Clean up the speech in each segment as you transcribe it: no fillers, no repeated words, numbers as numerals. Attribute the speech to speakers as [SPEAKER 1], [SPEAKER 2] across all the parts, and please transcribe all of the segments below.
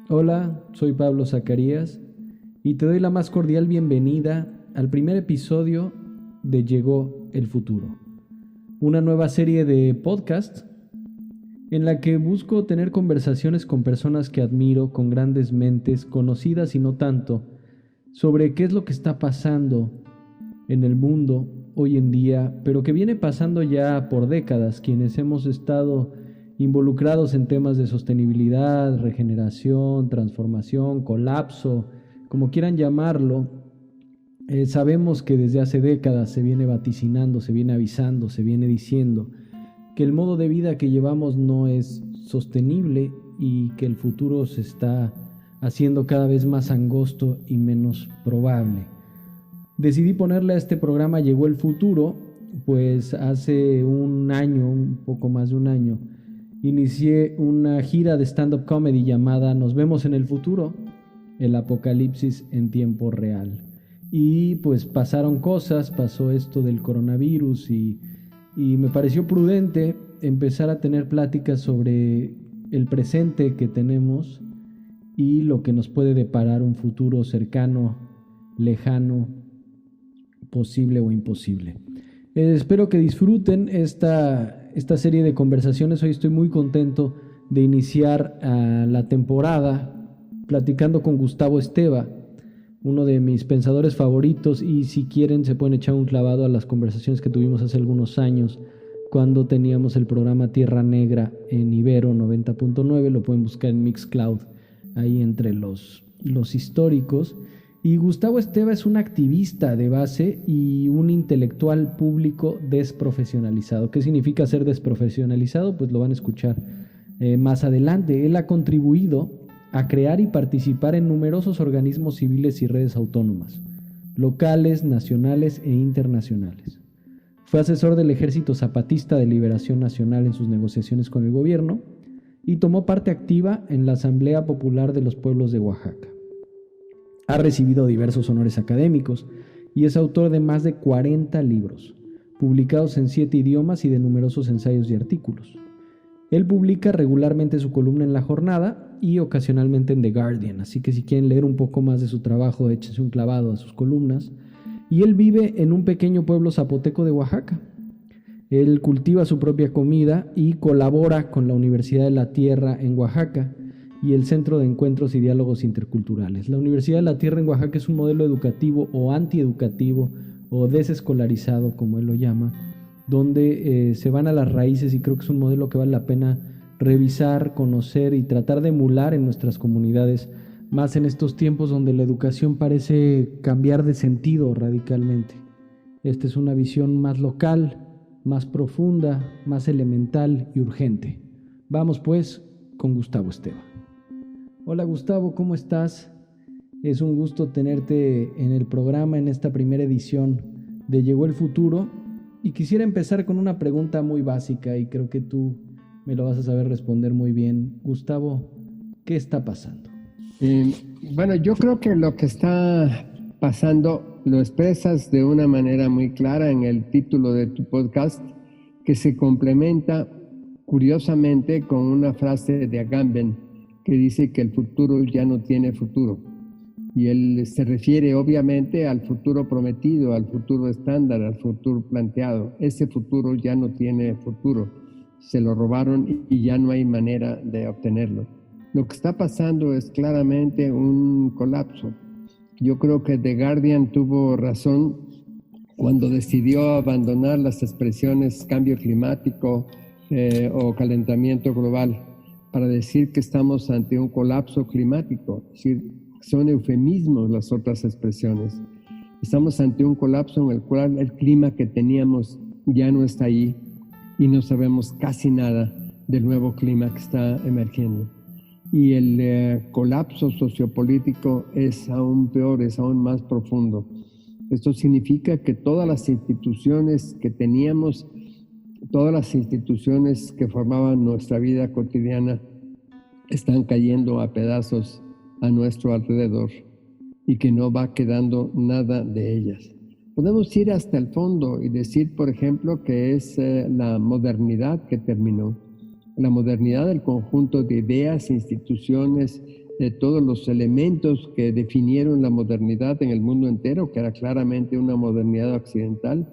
[SPEAKER 1] Hola, soy Pablo Zacarías y te doy la más cordial bienvenida al primer episodio de Llegó el Futuro, una nueva serie de podcasts en la que busco tener conversaciones con personas que admiro, con grandes mentes, conocidas y no tanto, sobre qué es lo que está pasando en el mundo hoy en día, pero que viene pasando ya por décadas, quienes hemos estado involucrados en temas de sostenibilidad, regeneración, transformación, colapso, como quieran llamarlo. Sabemos que desde hace décadas se viene vaticinando, se viene avisando, se viene diciendo que el modo de vida que llevamos no es sostenible y que el futuro se está haciendo cada vez más angosto y menos probable. Decidí ponerle a este programa Llegó el Futuro, pues hace un año, un poco más de un año, inicié una gira de stand-up comedy llamada Nos vemos en el futuro, el apocalipsis en tiempo real. Y pues pasaron cosas, pasó esto del coronavirus y me pareció prudente empezar a tener pláticas sobre el presente que tenemos y lo que nos puede deparar un futuro cercano, lejano, posible o imposible. Espero que disfruten esta serie de conversaciones. Hoy estoy muy contento de iniciar la temporada platicando con Gustavo Esteva, uno de mis pensadores favoritos, y si quieren se pueden echar un clavado a las conversaciones que tuvimos hace algunos años cuando teníamos el programa Tierra Negra en Ibero 90.9, lo pueden buscar en Mixcloud, ahí entre los históricos. Y Gustavo Esteva es un activista de base y un intelectual público desprofesionalizado. ¿Qué significa ser desprofesionalizado? Pues lo van a escuchar más adelante. Él ha contribuido a crear y participar en numerosos organismos civiles y redes autónomas, locales, nacionales e internacionales. Fue asesor del Ejército Zapatista de Liberación Nacional en sus negociaciones con el gobierno y tomó parte activa en la Asamblea Popular de los Pueblos de Oaxaca. Ha recibido diversos honores académicos y es autor de más de 40 libros, publicados en 7 idiomas y de numerosos ensayos y artículos. Él publica regularmente su columna en La Jornada y ocasionalmente en The Guardian, así que si quieren leer un poco más de su trabajo, échense un clavado a sus columnas. Y él vive en un pequeño pueblo zapoteco de Oaxaca. Él cultiva su propia comida y colabora con la Universidad de la Tierra en Oaxaca y el Centro de Encuentros y Diálogos Interculturales. La Universidad de la Tierra en Oaxaca es un modelo educativo o antieducativo o desescolarizado, como él lo llama, donde se van a las raíces, y creo que es un modelo que vale la pena revisar, conocer y tratar de emular en nuestras comunidades, más en estos tiempos donde la educación parece cambiar de sentido radicalmente. Esta es una visión más local, más profunda, más elemental y urgente. Vamos pues con Gustavo Esteva. Hola Gustavo, ¿cómo estás? Es un gusto tenerte en el programa en esta primera edición de Llegó el Futuro, y quisiera empezar con una pregunta muy básica y creo que tú me lo vas a saber responder muy bien. Gustavo, ¿qué está pasando?
[SPEAKER 2] Bueno, yo creo que lo que está pasando lo expresas de una manera muy clara en el título de tu podcast, que se complementa curiosamente con una frase de Agamben que dice que el futuro ya no tiene futuro. Y él se refiere obviamente al futuro prometido, al futuro estándar, al futuro planteado. Ese futuro ya no tiene futuro. Se lo robaron y ya no hay manera de obtenerlo. Lo que está pasando es claramente un colapso. Yo creo que The Guardian tuvo razón cuando decidió abandonar las expresiones cambio climático o calentamiento global para decir que estamos ante un colapso climático. Es decir, son eufemismos las otras expresiones. Estamos ante un colapso en el cual el clima que teníamos ya no está ahí y no sabemos casi nada del nuevo clima que está emergiendo. Y el colapso sociopolítico es aún peor, es aún más profundo. Esto significa que todas las instituciones que teníamos, todas las instituciones que formaban nuestra vida cotidiana están cayendo a pedazos a nuestro alrededor y que no va quedando nada de ellas. Podemos ir hasta el fondo y decir, por ejemplo, que es la modernidad que terminó. La modernidad del conjunto de ideas, instituciones, de todos los elementos que definieron la modernidad en el mundo entero, que era claramente una modernidad occidental,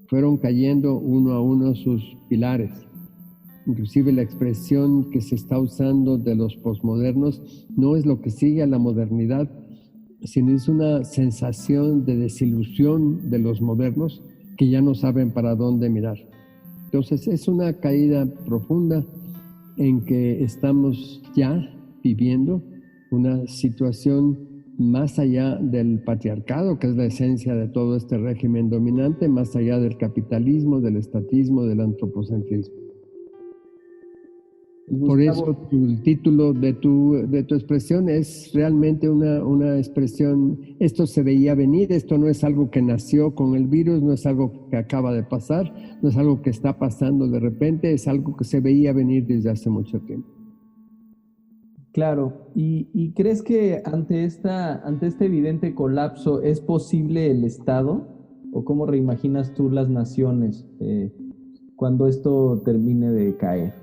[SPEAKER 2] fueron cayendo uno a uno sus pilares. Inclusive la expresión que se está usando de los posmodernos no es lo que sigue a la modernidad, sino es una sensación de desilusión de los modernos que ya no saben para dónde mirar. Entonces es una caída profunda en que estamos ya viviendo una situación más allá del patriarcado, que es la esencia de todo este régimen dominante, más allá del capitalismo, del estatismo, del antropocentrismo. Por eso el título de tu expresión es realmente una expresión, esto se veía venir, esto no es algo que nació con el virus, no es algo que acaba de pasar, no es algo que está pasando de repente, es algo que se veía venir desde hace mucho tiempo.
[SPEAKER 1] Claro, ¿y crees que ante este evidente colapso es posible el Estado? ¿O cómo reimaginas tú las naciones cuando esto termine de caer?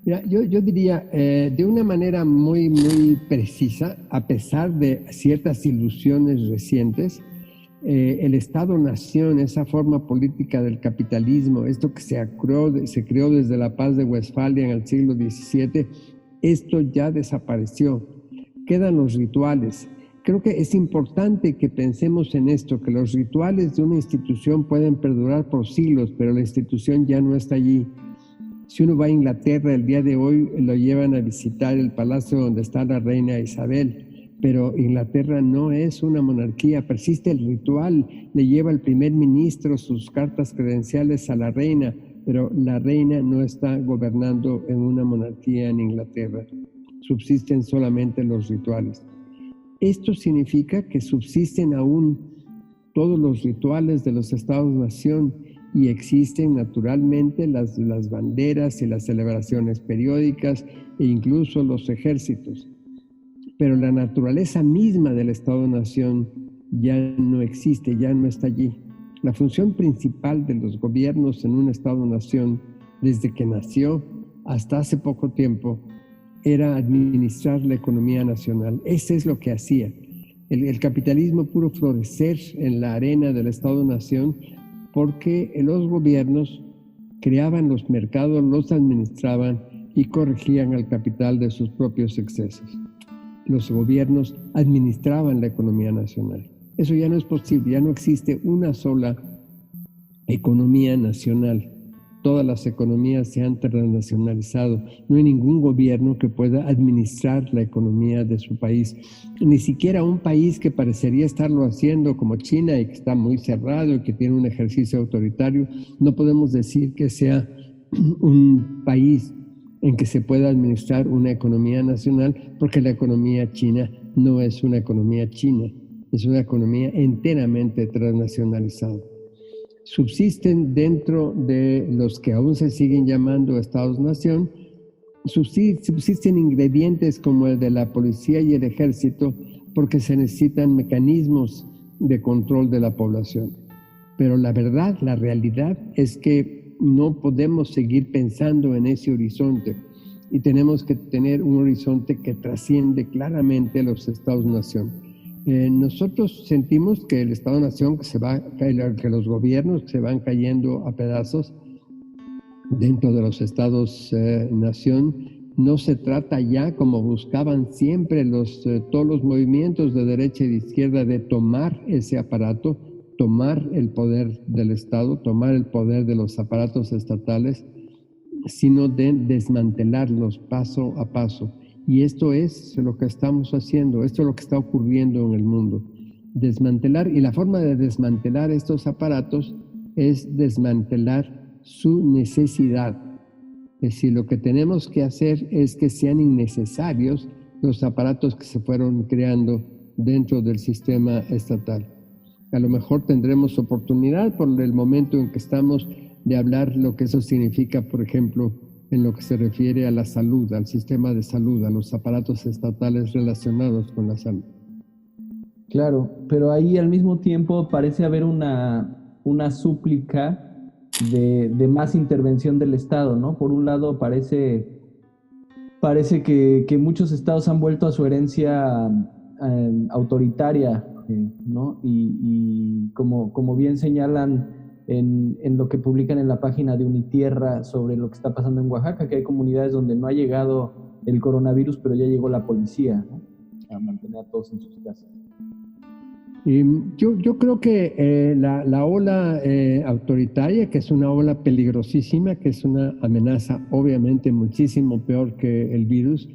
[SPEAKER 2] Mira, yo diría, de una manera muy, muy precisa, a pesar de ciertas ilusiones recientes, el Estado-Nación, esa forma política del capitalismo, esto que se creó desde la Paz de Westfalia en el siglo XVII, esto ya desapareció. Quedan los rituales. Creo que es importante que pensemos en esto, que los rituales de una institución pueden perdurar por siglos, pero la institución ya no está allí. Si uno va a Inglaterra el día de hoy, lo llevan a visitar el palacio donde está la reina Isabel, pero Inglaterra no es una monarquía, persiste el ritual, le lleva el primer ministro sus cartas credenciales a la reina, pero la reina no está gobernando en una monarquía en Inglaterra, subsisten solamente los rituales. Esto significa que subsisten aún todos los rituales de los Estados-nación y existen naturalmente las banderas y las celebraciones periódicas e incluso los ejércitos. Pero la naturaleza misma del Estado-nación ya no existe, ya no está allí. La función principal de los gobiernos en un Estado-nación, desde que nació hasta hace poco tiempo, era administrar la economía nacional. Eso es lo que hacía. El capitalismo pudo florecer en la arena del Estado-nación porque los gobiernos creaban los mercados, los administraban y corregían al capital de sus propios excesos. Los gobiernos administraban la economía nacional. Eso ya no es posible, ya no existe una sola economía nacional. Todas las economías se han transnacionalizado. No hay ningún gobierno que pueda administrar la economía de su país. Ni siquiera un país que parecería estarlo haciendo como China y que está muy cerrado y que tiene un ejercicio autoritario. No podemos decir que sea un país en que se pueda administrar una economía nacional, porque la economía china no es una economía china, es una economía enteramente transnacionalizada. Subsisten dentro de los que aún se siguen llamando Estados-nación, subsisten ingredientes como el de la policía y el ejército porque se necesitan mecanismos de control de la población. Pero la verdad, la realidad es que no podemos seguir pensando en ese horizonte y tenemos que tener un horizonte que trasciende claramente los Estados-nación. Nosotros sentimos que el Estado-nación, que los gobiernos se van cayendo a pedazos dentro de los Estados-nación, no se trata ya, como buscaban siempre todos los movimientos de derecha y de izquierda, de tomar ese aparato, tomar el poder del Estado, tomar el poder de los aparatos estatales, sino de desmantelarlos paso a paso. Y esto es lo que estamos haciendo, esto es lo que está ocurriendo en el mundo. Desmantelar, y la forma de desmantelar estos aparatos es desmantelar su necesidad. Es decir, lo que tenemos que hacer es que sean innecesarios los aparatos que se fueron creando dentro del sistema estatal. A lo mejor tendremos oportunidad por el momento en que estamos de hablar lo que eso significa, por ejemplo, en lo que se refiere a la salud, al sistema de salud, a los aparatos estatales relacionados con la salud.
[SPEAKER 1] Claro, pero ahí al mismo tiempo parece haber una súplica de más intervención del Estado, ¿no? Por un lado, parece que muchos estados han vuelto a su herencia autoritaria, ¿no? Y como bien señalan en lo que publican en la página de Unitierra sobre lo que está pasando en Oaxaca, que hay comunidades donde no ha llegado el coronavirus, pero ya llegó la policía, ¿no? A mantener a todos en sus casas.
[SPEAKER 2] Y yo creo que la ola autoritaria, que es una ola peligrosísima, que es una amenaza obviamente muchísimo peor que el virus,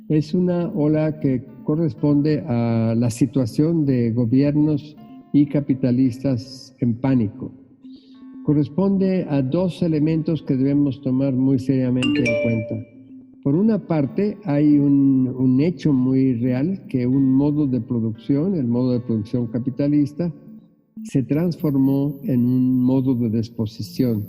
[SPEAKER 2] es una ola que corresponde a la situación de gobiernos y capitalistas en pánico. Corresponde a dos elementos que debemos tomar muy seriamente en cuenta. Por una parte, hay un hecho muy real que un modo de producción, el modo de producción capitalista, se transformó en un modo de disposición.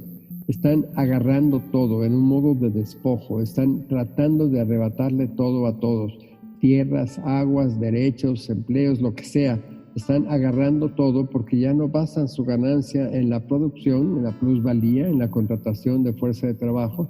[SPEAKER 2] Están agarrando todo en un modo de despojo, están tratando de arrebatarle todo a todos, tierras, aguas, derechos, empleos, lo que sea. Están agarrando todo porque ya no basan su ganancia en la producción, en la plusvalía, en la contratación de fuerza de trabajo,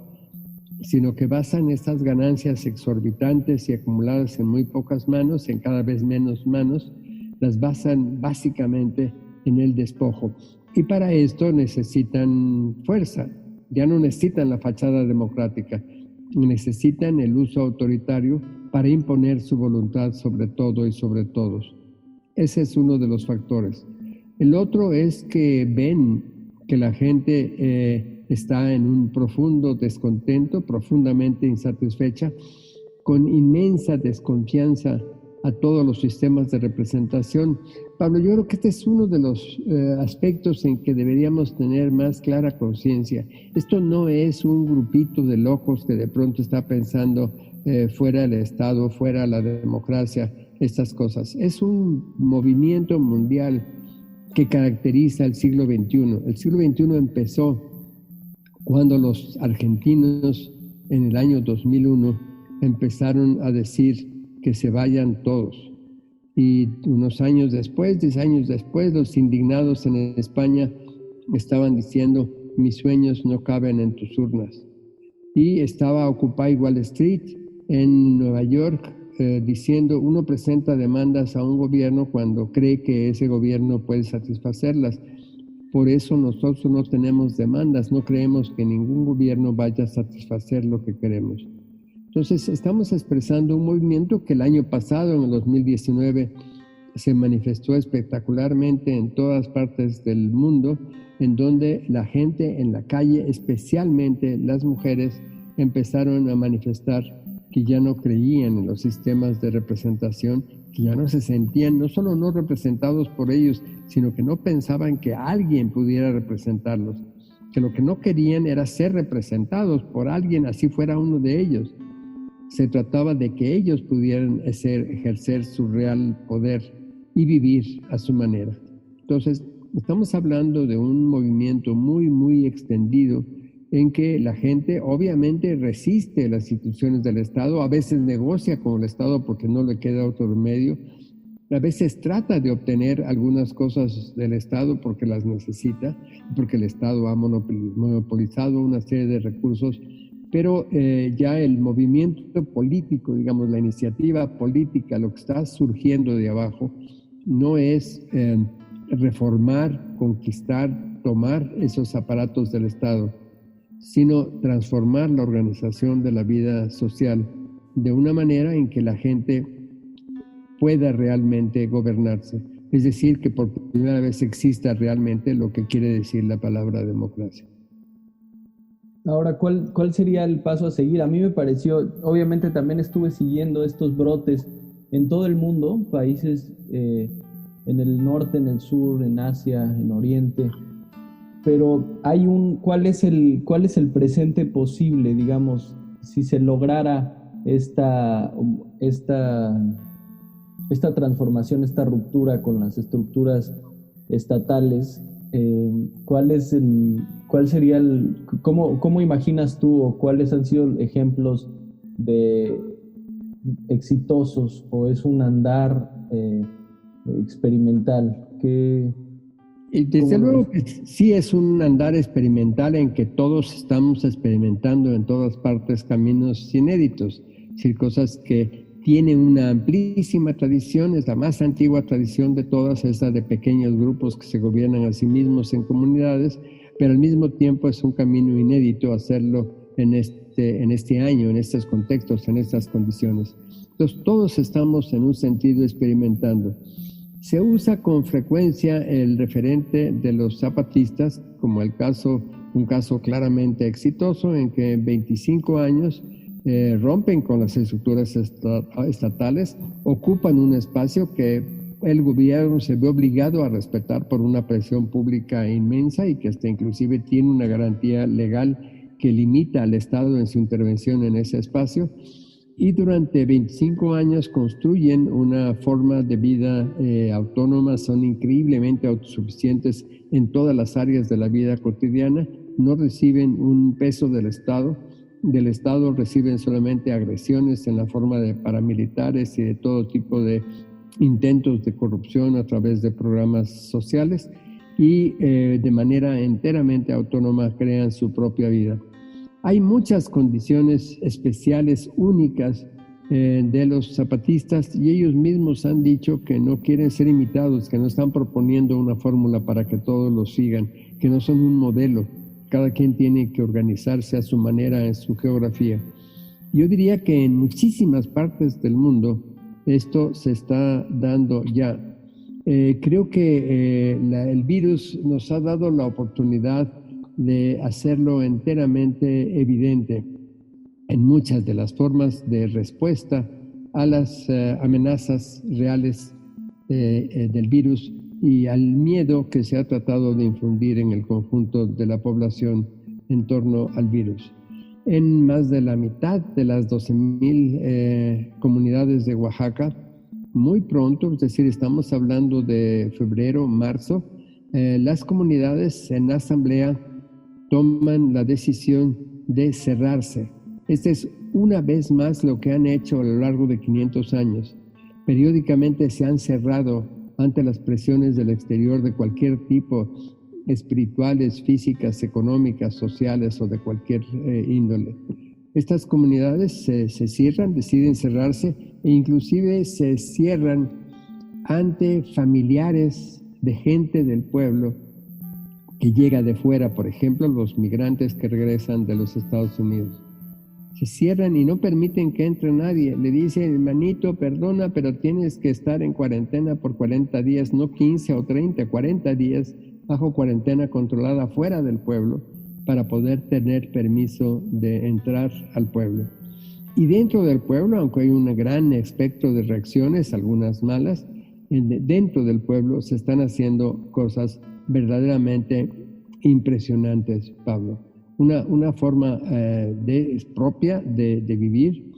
[SPEAKER 2] sino que basan estas ganancias exorbitantes y acumuladas en muy pocas manos, en cada vez menos manos, las basan básicamente en el despojo. Y para esto necesitan fuerza, ya no necesitan la fachada democrática, necesitan el uso autoritario para imponer su voluntad sobre todo y sobre todos. Ese es uno de los factores. El otro es que ven que la gente está en un profundo descontento, profundamente insatisfecha, con inmensa desconfianza a todos los sistemas de representación. Pablo, yo creo que este es uno de los aspectos en que deberíamos tener más clara conciencia. Esto no es un grupito de locos que de pronto está pensando fuera el Estado, fuera la democracia, estas cosas. Es un movimiento mundial que caracteriza el siglo XXI. El siglo XXI empezó cuando los argentinos en el año 2001 empezaron a decir que se vayan todos. Y unos años después, 10 años después, los indignados en España estaban diciendo: mis sueños no caben en tus urnas. Y estaba Occupy Wall Street en Nueva York diciendo: uno presenta demandas a un gobierno cuando cree que ese gobierno puede satisfacerlas. Por eso nosotros no tenemos demandas, no creemos que ningún gobierno vaya a satisfacer lo que queremos. Entonces estamos expresando un movimiento que el año pasado, en el 2019, se manifestó espectacularmente en todas partes del mundo, en donde la gente en la calle, especialmente las mujeres, empezaron a manifestar que ya no creían en los sistemas de representación, que ya no se sentían no solo no representados por ellos, sino que no pensaban que alguien pudiera representarlos, que lo que no querían era ser representados por alguien, así fuera uno de ellos. Se trataba de que ellos pudieran ejercer su real poder y vivir a su manera. Entonces, estamos hablando de un movimiento muy, muy extendido en que la gente obviamente resiste las instituciones del Estado, a veces negocia con el Estado porque no le queda otro remedio, a veces trata de obtener algunas cosas del Estado porque las necesita, porque el Estado ha monopolizado una serie de recursos, pero ya el movimiento político, digamos, la iniciativa política, lo que está surgiendo de abajo, no es reformar, conquistar, tomar esos aparatos del Estado, sino transformar la organización de la vida social de una manera en que la gente pueda realmente gobernarse. Es decir, que por primera vez exista realmente lo que quiere decir la palabra democracia.
[SPEAKER 1] Ahora, ¿cuál sería el paso a seguir? A mí me pareció, obviamente también estuve siguiendo estos brotes en todo el mundo, países en el norte, en el sur, en Asia, en Oriente, pero ¿cuál es el presente posible, digamos, si se lograra esta transformación, esta ruptura con las estructuras estatales? ¿Cómo imaginas tú, o cuáles han sido ejemplos de exitosos, o es un andar experimental?
[SPEAKER 2] Y desde luego que sí es un andar experimental en que todos estamos experimentando en todas partes caminos inéditos, es decir, cosas que tienen una amplísima tradición, es la más antigua tradición de todas, es la de pequeños grupos que se gobiernan a sí mismos en comunidades, pero al mismo tiempo es un camino inédito hacerlo en este año, en estos contextos, en estas condiciones. Entonces todos estamos en un sentido experimentando. Se usa con frecuencia el referente de los zapatistas como un caso claramente exitoso en que en 25 años rompen con las estructuras estatales, ocupan un espacio que el gobierno se ve obligado a respetar por una presión pública inmensa y que hasta inclusive tiene una garantía legal que limita al Estado en su intervención en ese espacio. Y durante 25 años construyen una forma de vida autónoma, son increíblemente autosuficientes en todas las áreas de la vida cotidiana, no reciben un peso del Estado reciben solamente agresiones en la forma de paramilitares y de todo tipo de intentos de corrupción a través de programas sociales y de manera enteramente autónoma crean su propia vida. Hay muchas condiciones especiales, únicas de los zapatistas y ellos mismos han dicho que no quieren ser imitados, que no están proponiendo una fórmula para que todos lo sigan, que no son un modelo. Cada quien tiene que organizarse a su manera en su geografía. Yo diría que en muchísimas partes del mundo esto se está dando ya. Creo que el virus nos ha dado la oportunidad de hacerlo enteramente evidente en muchas de las formas de respuesta a las amenazas reales del virus y al miedo que se ha tratado de infundir en el conjunto de la población en torno al virus. En más de la mitad de las 12,000 comunidades de Oaxaca, muy pronto, es decir, estamos hablando de febrero, marzo, las comunidades en asamblea toman la decisión de cerrarse. Este es una vez más lo que han hecho a lo largo de 500 años. Periódicamente se han cerrado ante las presiones del exterior de cualquier tipo, espirituales, físicas, económicas, sociales o de cualquier índole. Estas comunidades se cierran, deciden cerrarse e inclusive se cierran ante familiares de gente del pueblo que llega de fuera, por ejemplo, los migrantes que regresan de los Estados Unidos. Se cierran y no permiten que entre nadie. Le dicen, hermanito, perdona, pero tienes que estar en cuarentena por 40 días, no 15 o 30, 40 días bajo cuarentena controlada fuera del pueblo para poder tener permiso de entrar al pueblo. Y dentro del pueblo, aunque hay un gran espectro de reacciones, algunas malas, dentro del pueblo se están haciendo cosas verdaderamente impresionantes, Pablo. Una forma propia de vivir,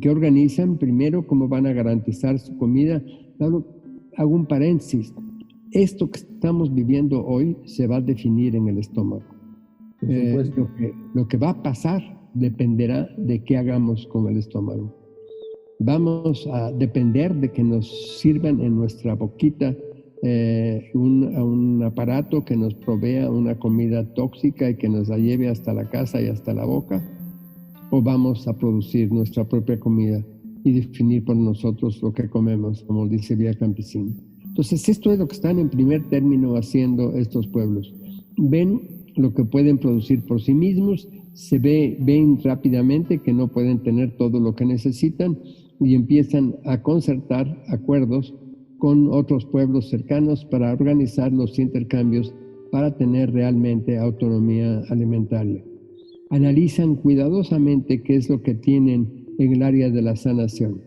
[SPEAKER 2] que organizan primero cómo van a garantizar su comida. Pablo, hago un paréntesis. Esto que estamos viviendo hoy se va a definir en el estómago. Lo que va a pasar dependerá de qué hagamos con el estómago. Vamos a depender de que nos sirvan en nuestra boquita un aparato que nos provea una comida tóxica y que nos la lleve hasta la casa y hasta la boca, o vamos a producir nuestra propia comida y definir por nosotros lo que comemos, como dice Vía Campesina. Entonces, esto es lo que están en primer término haciendo estos pueblos. Ven lo que pueden producir por sí mismos, ven rápidamente que no pueden tener todo lo que necesitan y empiezan a concertar acuerdos con otros pueblos cercanos para organizar los intercambios para tener realmente autonomía alimentaria. Analizan cuidadosamente qué es lo que tienen en el área de la sanación,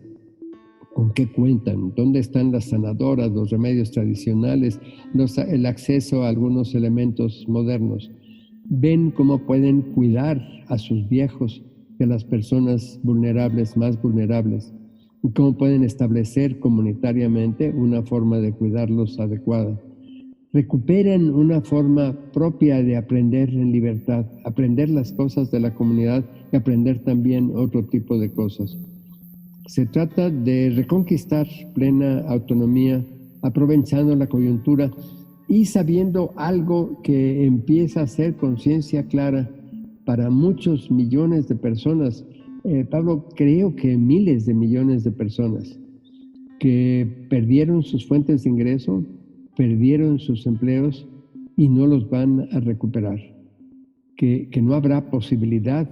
[SPEAKER 2] con qué cuentan, dónde están las sanadoras, los remedios tradicionales, el acceso a algunos elementos modernos. Ven cómo pueden cuidar a sus viejos, de las personas vulnerables, más vulnerables, y cómo pueden establecer comunitariamente una forma de cuidarlos adecuada. Recuperan una forma propia de aprender en libertad, aprender las cosas de la comunidad y aprender también otro tipo de cosas. Se trata de reconquistar plena autonomía, aprovechando la coyuntura. y sabiendo algo que empieza a ser conciencia clara para muchos millones de personas. Pablo, creo que miles de millones de personas que perdieron sus fuentes de ingreso, perdieron sus empleos y no los van a recuperar. Que no habrá posibilidad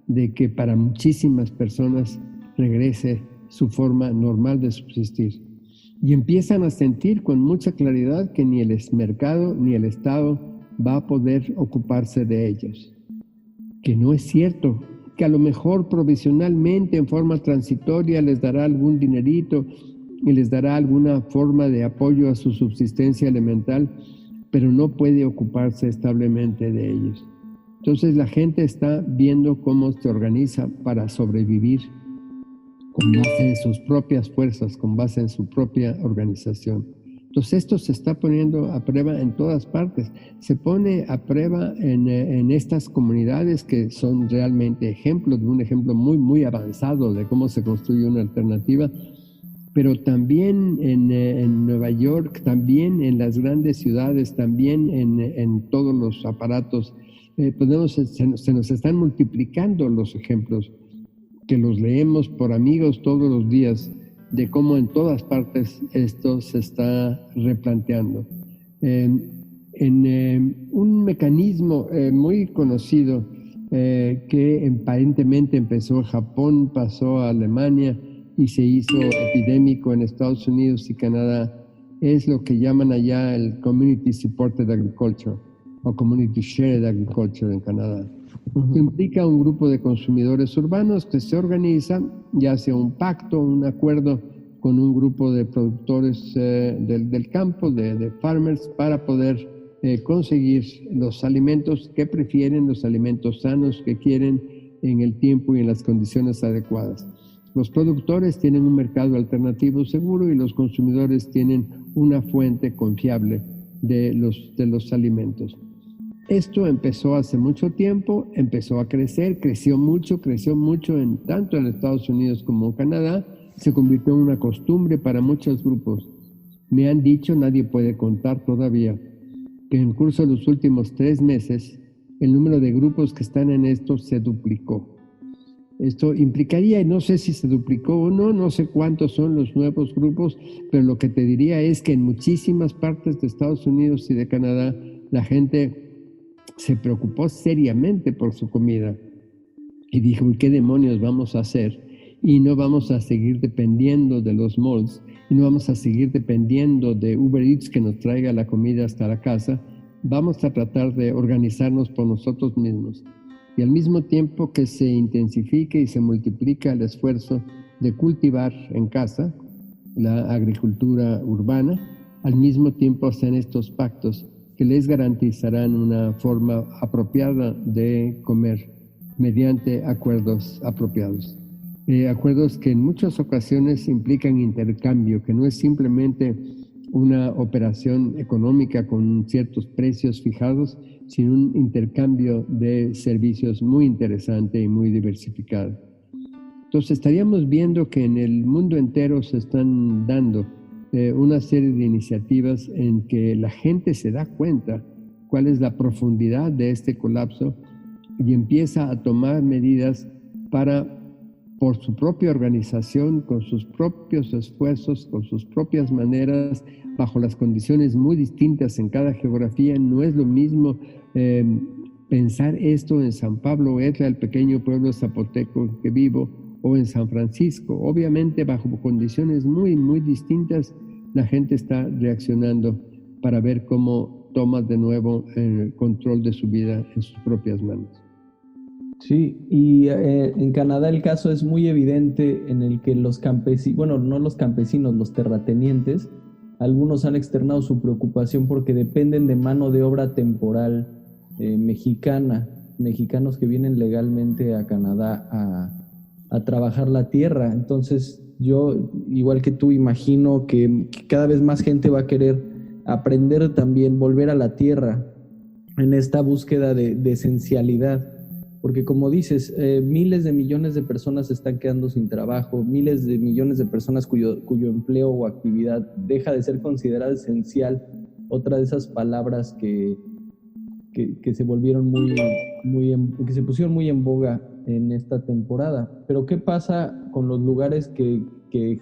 [SPEAKER 2] de que para muchísimas personas regrese su forma normal de subsistir. Y empiezan a sentir con mucha claridad que ni el mercado ni el Estado va a poder ocuparse de ellos. Que no es cierto, que a lo mejor provisionalmente, en forma transitoria, les dará algún dinerito y les dará alguna forma de apoyo a su subsistencia elemental, pero no puede ocuparse establemente de ellos. Entonces la gente está viendo cómo se organiza para sobrevivir con base en sus propias fuerzas, con base en su propia organización. Entonces esto se está poniendo a prueba en todas partes. Se pone a prueba en estas comunidades que son realmente ejemplos, de un ejemplo muy, muy avanzado de cómo se construye una alternativa, pero también en Nueva York, también en las grandes ciudades, también en todos los aparatos. Se nos están multiplicando los ejemplos que los leemos por amigos todos los días, de cómo en todas partes esto se está replanteando. Un mecanismo muy conocido que aparentemente empezó en Japón, pasó a Alemania y se hizo epidémico en Estados Unidos y Canadá, es lo que llaman allá el Community Supported Agriculture o Community Shared Agriculture en Canadá. Que implica un grupo de consumidores urbanos que se organizan, ya sea un pacto, un acuerdo con un grupo de productores del campo, de farmers, para poder conseguir los alimentos que prefieren, los alimentos sanos que quieren en el tiempo y en las condiciones adecuadas. Los productores tienen un mercado alternativo seguro y los consumidores tienen una fuente confiable de los alimentos. Esto empezó hace mucho tiempo, empezó a crecer, creció mucho tanto en Estados Unidos como en Canadá, se convirtió en una costumbre para muchos grupos. Me han dicho, nadie puede contar todavía, que en el curso de los últimos 3 meses, el número de grupos que están en esto se duplicó. Esto implicaría, y no sé si se duplicó o no, no sé cuántos son los nuevos grupos, pero lo que te diría es que en muchísimas partes de Estados Unidos y de Canadá, la gente se preocupó seriamente por su comida y dijo, ¿qué demonios vamos a hacer? Y no vamos a seguir dependiendo de los malls y no vamos a seguir dependiendo de Uber Eats que nos traiga la comida hasta la casa. Vamos a tratar de organizarnos por nosotros mismos. Y al mismo tiempo que se intensifica y se multiplica el esfuerzo de cultivar en casa la agricultura urbana, al mismo tiempo hacen estos pactos que les garantizarán una forma apropiada de comer mediante acuerdos apropiados. Acuerdos que en muchas ocasiones implican intercambio, que no es simplemente una operación económica con ciertos precios fijados, sino un intercambio de servicios muy interesante y muy diversificado. Entonces estaríamos viendo que en el mundo entero se están dando una serie de iniciativas en que la gente se da cuenta cuál es la profundidad de este colapso y empieza a tomar medidas para, por su propia organización, con sus propios esfuerzos, con sus propias maneras, bajo las condiciones muy distintas en cada geografía. No es lo mismo pensar esto en San Pablo Etla, el pequeño pueblo zapoteco que vivo, o en San Francisco. Obviamente, bajo condiciones muy, muy distintas, la gente está reaccionando para ver cómo toma de nuevo el control de su vida en sus propias manos.
[SPEAKER 1] Sí, y en Canadá el caso es muy evidente en el que los campesinos, bueno, no los campesinos, los terratenientes, algunos han externado su preocupación porque dependen de mano de obra temporal mexicana, mexicanos que vienen legalmente a Canadá a trabajar la tierra. Entonces yo, igual que tú, imagino que cada vez más gente va a querer aprender también, volver a la tierra en esta búsqueda de esencialidad. Porque como dices, miles de millones de personas se están quedando sin trabajo, miles de millones de personas cuyo empleo o actividad deja de ser considerada esencial otra de esas palabras que se volvieron que se pusieron muy en boga en esta temporada. Pero ¿qué pasa con los lugares que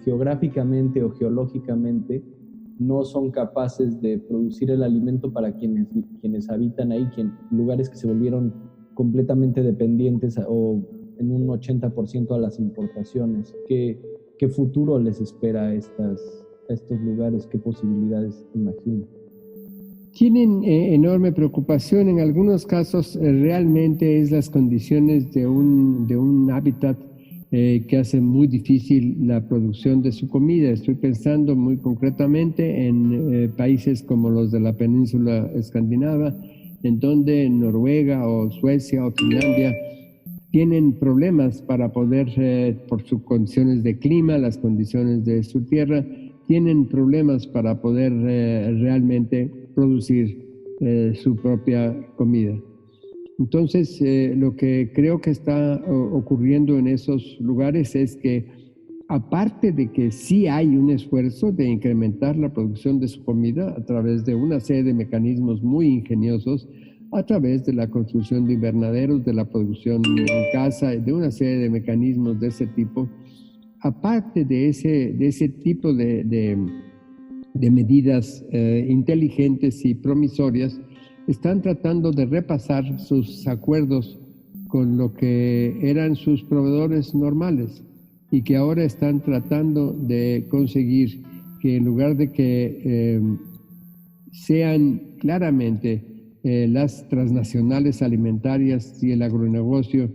[SPEAKER 1] geográficamente o geológicamente no son capaces de producir el alimento para quienes habitan ahí, lugares que se volvieron completamente dependientes o en un 80% a las importaciones? ¿Qué futuro les espera a estos lugares? ¿Qué posibilidades imaginan?
[SPEAKER 2] Tienen enorme preocupación. En algunos casos realmente es las condiciones de un hábitat que hace muy difícil la producción de su comida. Estoy pensando muy concretamente en países como los de la península escandinava, en donde Noruega o Suecia o Finlandia tienen problemas para poder, por sus condiciones de clima, las condiciones de su tierra, tienen problemas para poder realmente producir su propia comida. Entonces, lo que creo que está ocurriendo en esos lugares es que, aparte de que sí hay un esfuerzo de incrementar la producción de su comida a través de una serie de mecanismos muy ingeniosos, a través de la construcción de invernaderos, de la producción en casa, de una serie de mecanismos de ese tipo, aparte de ese tipo de medidas inteligentes y promisorias, están tratando de repasar sus acuerdos con lo que eran sus proveedores normales y que ahora están tratando de conseguir que, en lugar de que sean claramente las transnacionales alimentarias y el agronegocio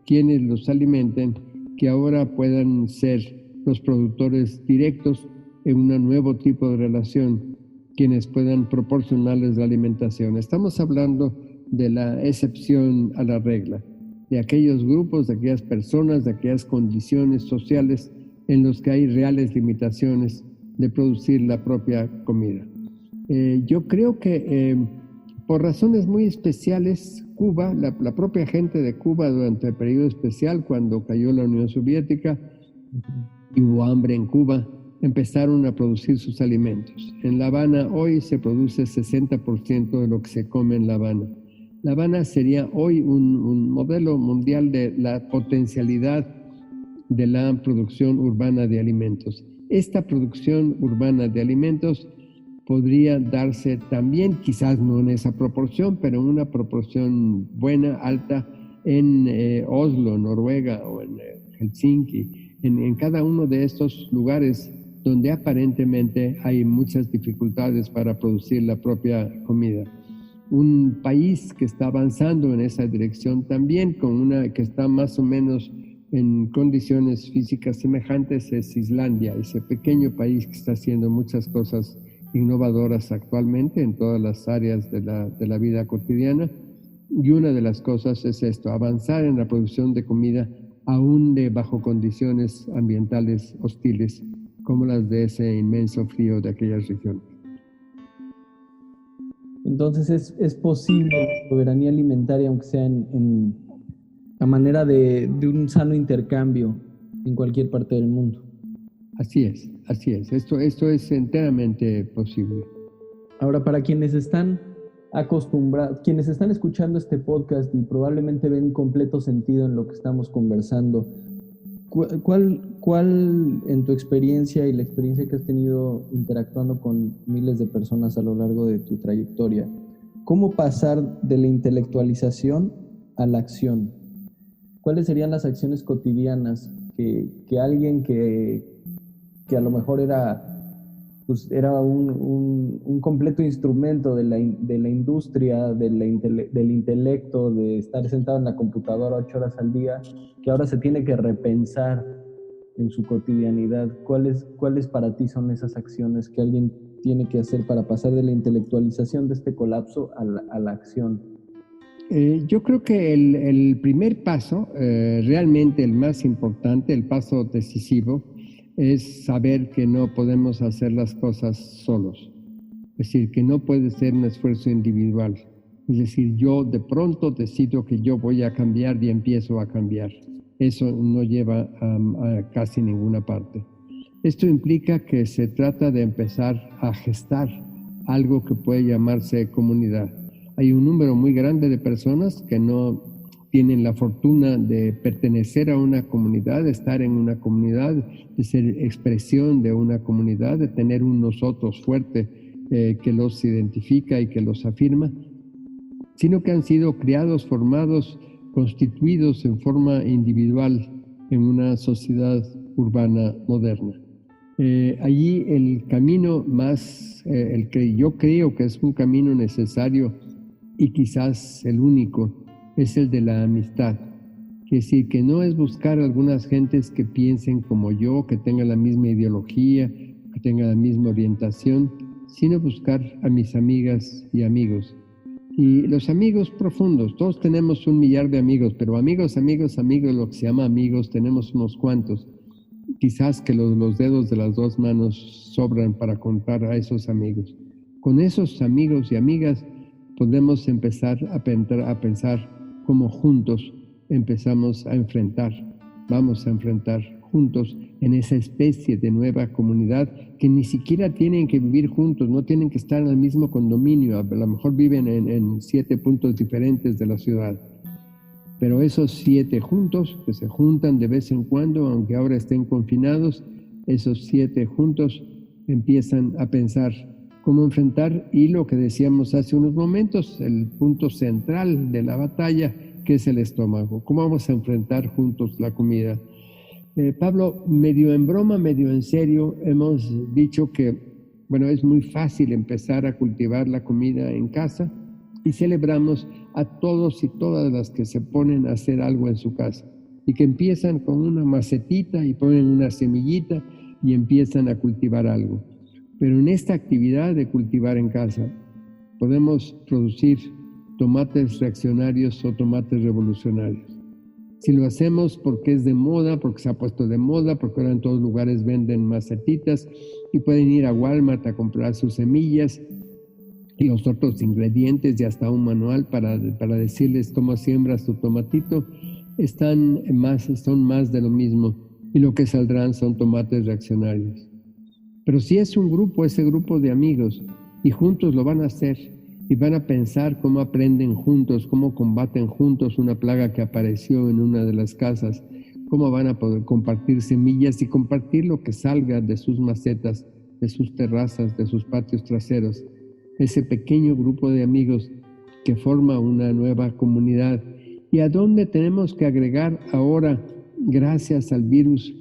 [SPEAKER 2] quienes los alimenten, que ahora puedan ser los productores directos en un nuevo tipo de relación, quienes puedan proporcionarles la alimentación. Estamos hablando de la excepción a la regla, de aquellos grupos, de aquellas personas, de aquellas condiciones sociales en los que hay reales limitaciones de producir la propia comida. Yo creo que por razones muy especiales, Cuba, la propia gente de Cuba durante el periodo especial, cuando cayó la Unión Soviética y hubo hambre en Cuba, empezaron a producir sus alimentos. En La Habana hoy se produce 60% de lo que se come en La Habana. La Habana sería hoy un modelo mundial de la potencialidad de la producción urbana de alimentos. Esta producción urbana de alimentos podría darse también, quizás no en esa proporción, pero en una proporción buena, alta, en Oslo, Noruega, o en Helsinki, en cada uno de estos lugares donde aparentemente hay muchas dificultades para producir la propia comida. Un país que está avanzando en esa dirección también, que está más o menos en condiciones físicas semejantes, es Islandia, ese pequeño país que está haciendo muchas cosas innovadoras actualmente en todas las áreas de la vida cotidiana. Y una de las cosas es esto, avanzar en la producción de comida aún bajo condiciones ambientales hostiles, como las de ese inmenso frío de aquellas regiones.
[SPEAKER 1] Entonces es posible la soberanía alimentaria, aunque sea a manera de un sano intercambio en cualquier parte del mundo.
[SPEAKER 2] Así es. Esto es enteramente posible.
[SPEAKER 1] Ahora, para quienes están acostumbrados, quienes están escuchando este podcast y probablemente ven completo sentido en lo que estamos conversando, ¿Cuál en tu experiencia y la experiencia que has tenido interactuando con miles de personas a lo largo de tu trayectoria, cómo pasar de la intelectualización a la acción? ¿Cuáles serían las acciones cotidianas que alguien que a lo mejor era un completo instrumento de la industria, del intelecto, de estar sentado en la computadora 8 horas al día, que ahora se tiene que repensar en su cotidianidad? ¿Cuáles para ti son esas acciones que alguien tiene que hacer para pasar de la intelectualización de este colapso a la acción?
[SPEAKER 2] Yo creo que el primer paso, realmente el más importante, el paso decisivo, es saber que no podemos hacer las cosas solos. Es decir, que no puede ser un esfuerzo individual. Es decir, yo de pronto decido que yo voy a cambiar y empiezo a cambiar. Eso no lleva a casi ninguna parte. Esto implica que se trata de empezar a gestar, algo que puede llamarse comunidad. Hay un número muy grande de personas que no tienen la fortuna de pertenecer a una comunidad, de estar en una comunidad, de ser expresión de una comunidad, de tener un nosotros fuerte que los identifica y que los afirma, sino que han sido criados, formados, constituidos en forma individual en una sociedad urbana moderna. Allí el camino más, el que yo creo que es un camino necesario y quizás el único, es el de la amistad. Es decir, que no es buscar algunas gentes que piensen como yo, que tengan la misma ideología, que tengan la misma orientación, sino buscar a mis amigas y amigos. Y los amigos profundos, todos tenemos 1 millar de amigos, pero amigos, lo que se llama amigos, tenemos unos cuantos. Quizás que los dedos de las 2 manos sobran para contar a esos amigos. Con esos amigos y amigas podemos empezar a pensar cómo juntos vamos a enfrentar juntos en esa especie de nueva comunidad que ni siquiera tienen que vivir juntos, no tienen que estar en el mismo condominio, a lo mejor viven en 7 puntos diferentes de la ciudad. Pero esos 7 juntos, que se juntan de vez en cuando, aunque ahora estén confinados, esos 7 juntos empiezan a pensar cómo enfrentar, y lo que decíamos hace unos momentos, el punto central de la batalla, que es el estómago. ¿Cómo vamos a enfrentar juntos la comida? Pablo, medio en broma, medio en serio, hemos dicho que, es muy fácil empezar a cultivar la comida en casa, y celebramos a todos y todas las que se ponen a hacer algo en su casa y que empiezan con una macetita y ponen una semillita y empiezan a cultivar algo. Pero en esta actividad de cultivar en casa podemos producir tomates reaccionarios o tomates revolucionarios. Si lo hacemos porque es de moda, porque se ha puesto de moda, porque ahora en todos lugares venden macetitas y pueden ir a Walmart a comprar sus semillas y los otros ingredientes y hasta un manual para decirles cómo siembras tu tomatito, son más de lo mismo, y lo que saldrán son tomates reaccionarios. Pero si es un grupo, ese grupo de amigos, y juntos lo van a hacer, y van a pensar cómo aprenden juntos, cómo combaten juntos una plaga que apareció en una de las casas, cómo van a poder compartir semillas y compartir lo que salga de sus macetas, de sus terrazas, de sus patios traseros. Ese pequeño grupo de amigos que forma una nueva comunidad, y a dónde tenemos que agregar ahora, gracias al virus,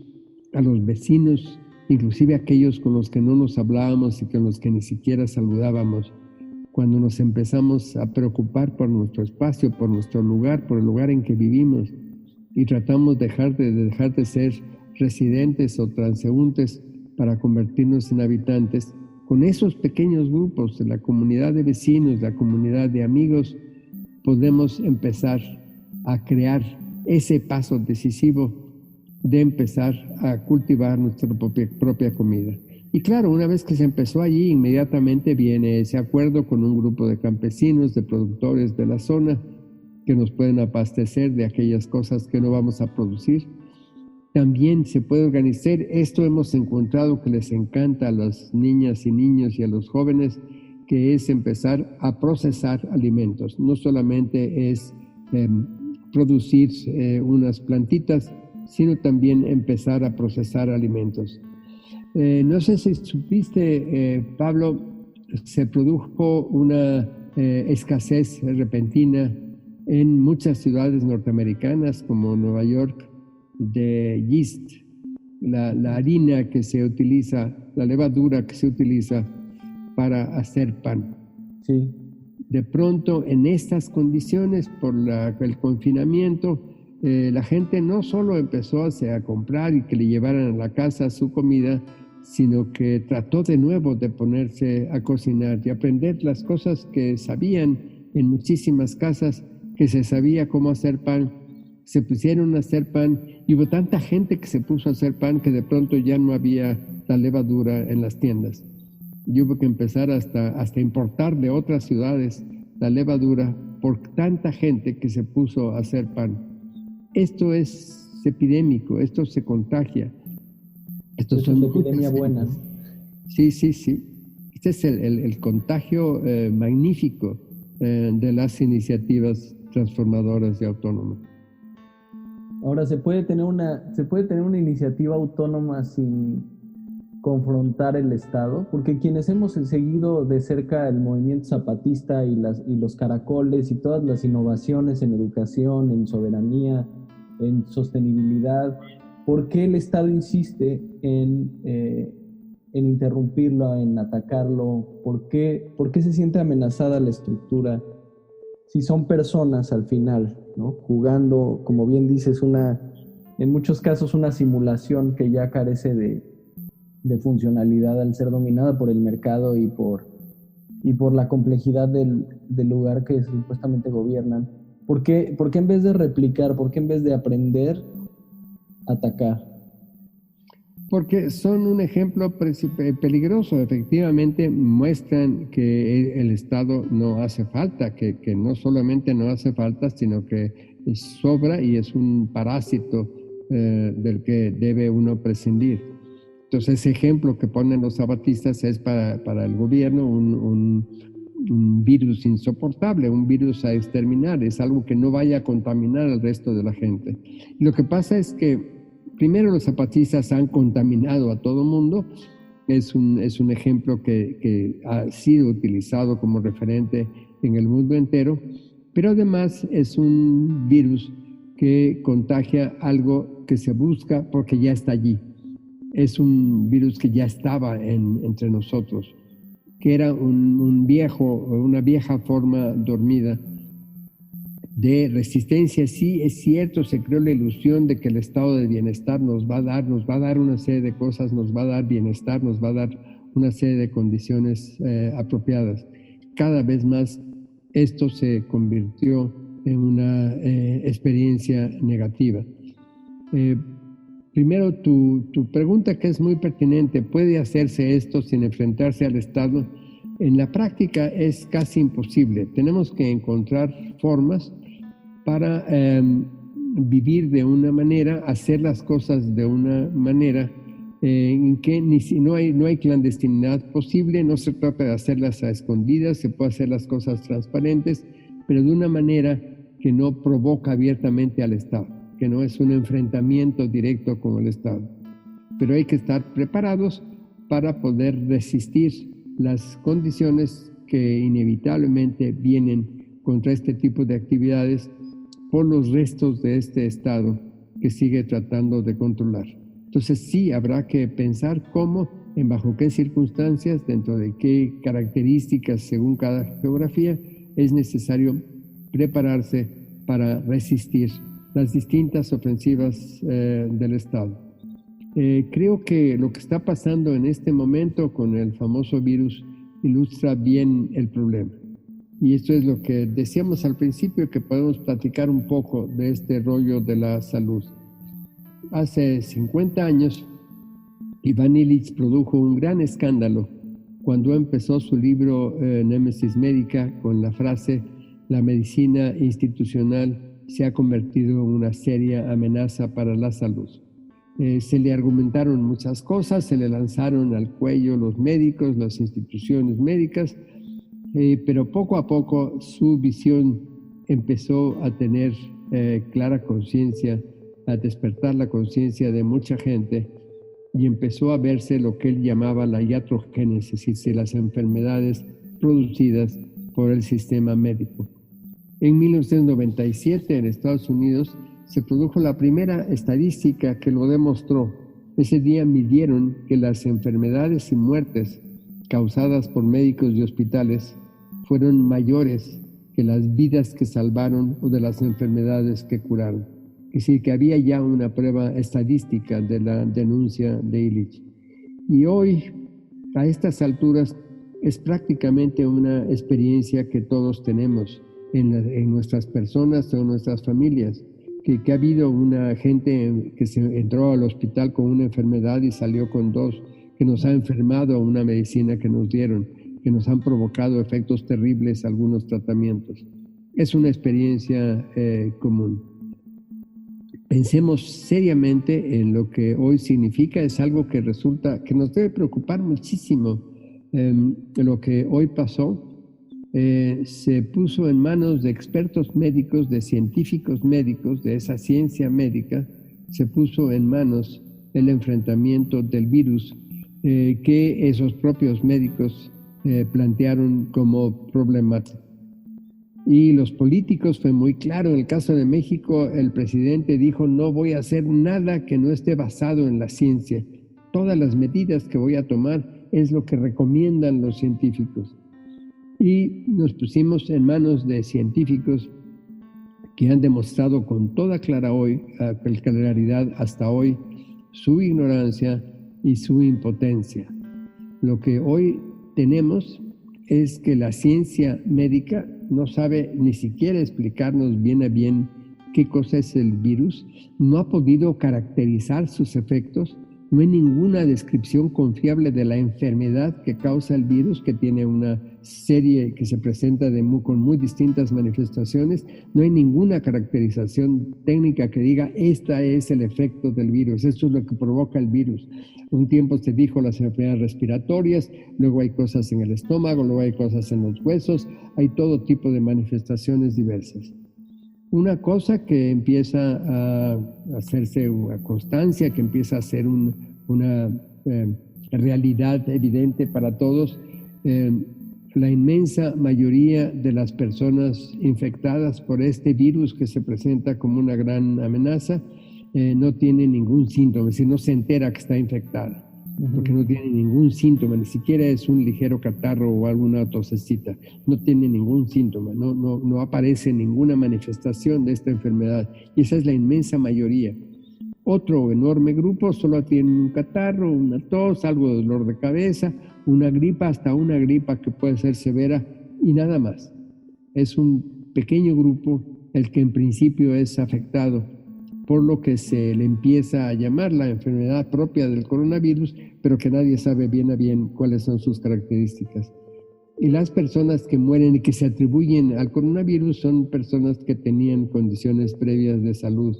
[SPEAKER 2] a los vecinos, inclusive aquellos con los que no nos hablábamos y con los que ni siquiera saludábamos. Cuando nos empezamos a preocupar por nuestro espacio, por nuestro lugar, por el lugar en que vivimos, y tratamos de dejar de ser residentes o transeúntes para convertirnos en habitantes, con esos pequeños grupos de la comunidad de vecinos, la comunidad de amigos, podemos empezar a crear ese paso decisivo de empezar a cultivar nuestra propia comida. Y claro, una vez que se empezó allí, inmediatamente viene ese acuerdo con un grupo de campesinos, de productores de la zona, que nos pueden abastecer de aquellas cosas que no vamos a producir. También se puede organizar, esto hemos encontrado que les encanta a las niñas y niños y a los jóvenes, que es empezar a procesar alimentos. No solamente es producir unas plantitas, sino también empezar a procesar alimentos. No sé si supiste, Pablo, se produjo una escasez repentina en muchas ciudades norteamericanas como Nueva York de yeast, la harina que se utiliza, la levadura que se utiliza para hacer pan.
[SPEAKER 1] Sí.
[SPEAKER 2] De pronto, en estas condiciones, por el confinamiento, la gente no solo empezó a comprar y que le llevaran a la casa su comida, sino que trató de nuevo de ponerse a cocinar y aprender las cosas que sabían en muchísimas casas, que se sabía cómo hacer pan. Se pusieron a hacer pan y hubo tanta gente que se puso a hacer pan que de pronto ya no había la levadura en las tiendas. Y hubo que empezar hasta importar de otras ciudades la levadura por tanta gente que se puso a hacer pan. Esto es epidémico, esto se contagia.
[SPEAKER 1] Esto es una epidemia buena.
[SPEAKER 2] Sí. Este es el contagio magnífico de las iniciativas transformadoras y autónomas.
[SPEAKER 1] Ahora, ¿se puede tener una iniciativa autónoma sin confrontar el Estado? Porque quienes hemos seguido de cerca el movimiento zapatista y los caracoles y todas las innovaciones en educación, en soberanía, en sostenibilidad, ¿por qué el Estado insiste en interrumpirlo, en atacarlo? ¿Por qué se siente amenazada la estructura? Si son personas al final, ¿no? Jugando, como bien dices, en muchos casos una simulación que ya carece de funcionalidad al ser dominada por el mercado y por la complejidad del lugar que supuestamente gobiernan. ¿Por qué en vez de replicar, por qué en vez de aprender, atacar?
[SPEAKER 2] Porque son un ejemplo peligroso. Efectivamente muestran que el Estado no hace falta, que no solamente no hace falta, sino que sobra y es un parásito del que debe uno prescindir. Entonces ese ejemplo que ponen los zapatistas es para el gobierno un virus insoportable, un virus a exterminar, es algo que no vaya a contaminar al resto de la gente. Y lo que pasa es que primero los zapatistas han contaminado a todo mundo, es un ejemplo que ha sido utilizado como referente en el mundo entero, pero además es un virus que contagia algo que se busca porque ya está allí. Es un virus que ya estaba entre nosotros, que era una vieja forma dormida de resistencia. Sí, es cierto, se creó la ilusión de que el estado de bienestar nos va a dar una serie de cosas, nos va a dar bienestar, nos va a dar una serie de condiciones apropiadas. Cada vez más esto se convirtió en una experiencia negativa. Primero, tu pregunta, que es muy pertinente, ¿puede hacerse esto sin enfrentarse al Estado? En la práctica es casi imposible. Tenemos que encontrar formas para vivir de una manera, hacer las cosas de una manera en que no hay clandestinidad posible, no se trata de hacerlas a escondidas, se puede hacer las cosas transparentes, pero de una manera que no provoca abiertamente al Estado, que no es un enfrentamiento directo con el Estado. Pero hay que estar preparados para poder resistir las condiciones que inevitablemente vienen contra este tipo de actividades por los restos de este Estado que sigue tratando de controlar. Entonces sí, habrá que pensar cómo, bajo qué circunstancias, dentro de qué características según cada geografía, es necesario prepararse para resistir las distintas ofensivas del Estado. Creo que lo que está pasando en este momento con el famoso virus ilustra bien el problema. Y esto es lo que decíamos al principio, que podemos platicar un poco de este rollo de la salud. Hace 50 años, Ivan Illich produjo un gran escándalo cuando empezó su libro Némesis Médica con la frase: la medicina institucional se ha convertido en una seria amenaza para la salud. Se le argumentaron muchas cosas, se le lanzaron al cuello los médicos, las instituciones médicas, pero poco a poco su visión empezó a tener clara conciencia, a despertar la conciencia de mucha gente, y empezó a verse lo que él llamaba la iatrogénesis, es decir, las enfermedades producidas por el sistema médico. En 1997 en Estados Unidos se produjo la primera estadística que lo demostró. Ese día midieron que las enfermedades y muertes causadas por médicos y hospitales fueron mayores que las vidas que salvaron o de las enfermedades que curaron. Es decir, que había ya una prueba estadística de la denuncia de Illich. Y hoy, a estas alturas, es prácticamente una experiencia que todos tenemos en nuestras personas o en nuestras familias, que ha habido una gente que se entró al hospital con una enfermedad y salió con dos, que nos ha enfermado una medicina que nos dieron, que nos han provocado efectos terribles algunos tratamientos. Es una experiencia común. Pensemos seriamente en lo que hoy significa. Es algo que resulta, que nos debe preocupar muchísimo, lo que hoy pasó se puso en manos de expertos médicos, de científicos médicos, de esa ciencia médica, se puso en manos el enfrentamiento del virus que esos propios médicos plantearon como problemático. Y los políticos fue muy claro. En el caso de México, el presidente dijo: no voy a hacer nada que no esté basado en la ciencia. Todas las medidas que voy a tomar es lo que recomiendan los científicos. Y nos pusimos en manos de científicos que han demostrado con toda claridad hasta hoy su ignorancia y su impotencia. Lo que hoy tenemos es que la ciencia médica no sabe ni siquiera explicarnos bien a bien qué cosa es el virus, no ha podido caracterizar sus efectos, no hay ninguna descripción confiable de la enfermedad que causa el virus, que tiene una serie que se presenta con muy distintas manifestaciones, no hay ninguna caracterización técnica que diga: este es el efecto del virus, esto es lo que provoca el virus. Un tiempo se dijo las enfermedades respiratorias, luego hay cosas en el estómago, luego hay cosas en los huesos, hay todo tipo de manifestaciones diversas. Una cosa que empieza a hacerse una constancia, que empieza a ser una realidad evidente para todos, la inmensa mayoría de las personas infectadas por este virus que se presenta como una gran amenaza no tiene ningún síntoma, es decir, no se entera que está infectada, porque no tiene ningún síntoma, ni siquiera es un ligero catarro o alguna tosecita, no tiene ningún síntoma, no aparece ninguna manifestación de esta enfermedad, y esa es la inmensa mayoría. Otro enorme grupo solo tiene un catarro, una tos, algo de dolor de cabeza, una gripa, hasta una gripa que puede ser severa, y nada más. Es un pequeño grupo el que en principio es afectado por lo que se le empieza a llamar la enfermedad propia del coronavirus, pero que nadie sabe bien a bien cuáles son sus características. Y las personas que mueren y que se atribuyen al coronavirus son personas que tenían condiciones previas de salud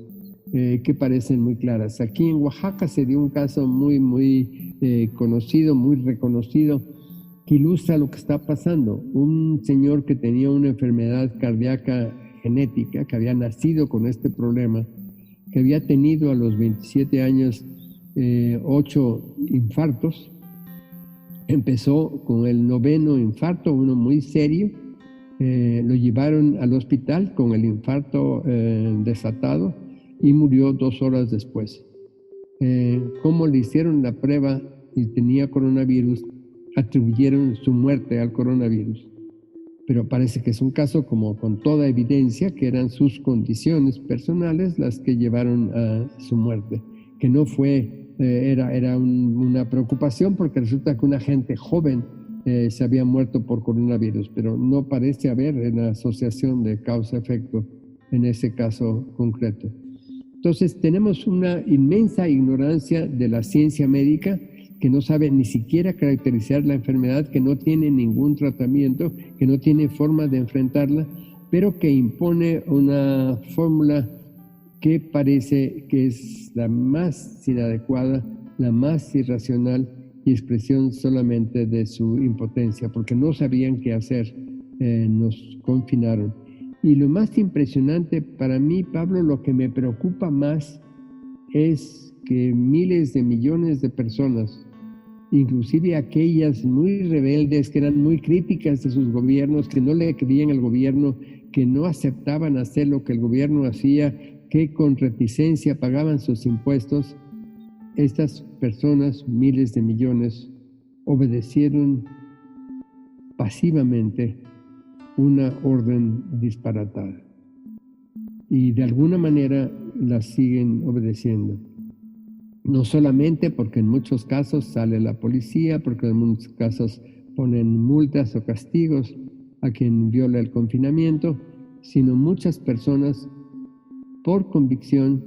[SPEAKER 2] que parecen muy claras. Aquí en Oaxaca se dio un caso muy conocido, muy reconocido, que ilustra lo que está pasando. Un señor que tenía una enfermedad cardíaca genética, que había nacido con este problema, que había tenido a los 27 años 8 infartos. Empezó con el 9º infarto, uno muy serio. Lo llevaron al hospital con el infarto desatado y murió 2 horas después. Como le hicieron la prueba y tenía coronavirus, atribuyeron su muerte al coronavirus. Pero parece que es un caso, como con toda evidencia, que eran sus condiciones personales las que llevaron a su muerte, que no fue, era una preocupación porque resulta que una gente joven se había muerto por coronavirus, pero no parece haber una asociación de causa-efecto en ese caso concreto. Entonces tenemos una inmensa ignorancia de la ciencia médica, que no sabe ni siquiera caracterizar la enfermedad, que no tiene ningún tratamiento, que no tiene forma de enfrentarla, pero que impone una fórmula que parece que es la más inadecuada, la más irracional y expresión solamente de su impotencia, porque no sabían qué hacer, nos confinaron. Y lo más impresionante para mí, Pablo, lo que me preocupa más es que miles de millones de personas, inclusive aquellas muy rebeldes, que eran muy críticas de sus gobiernos, que no le creían al gobierno, que no aceptaban hacer lo que el gobierno hacía, que con reticencia pagaban sus impuestos, estas personas, miles de millones, obedecieron pasivamente una orden disparatada. Y de alguna manera la siguen obedeciendo. No solamente porque en muchos casos sale la policía, porque en muchos casos ponen multas o castigos a quien viola el confinamiento, sino muchas personas por convicción,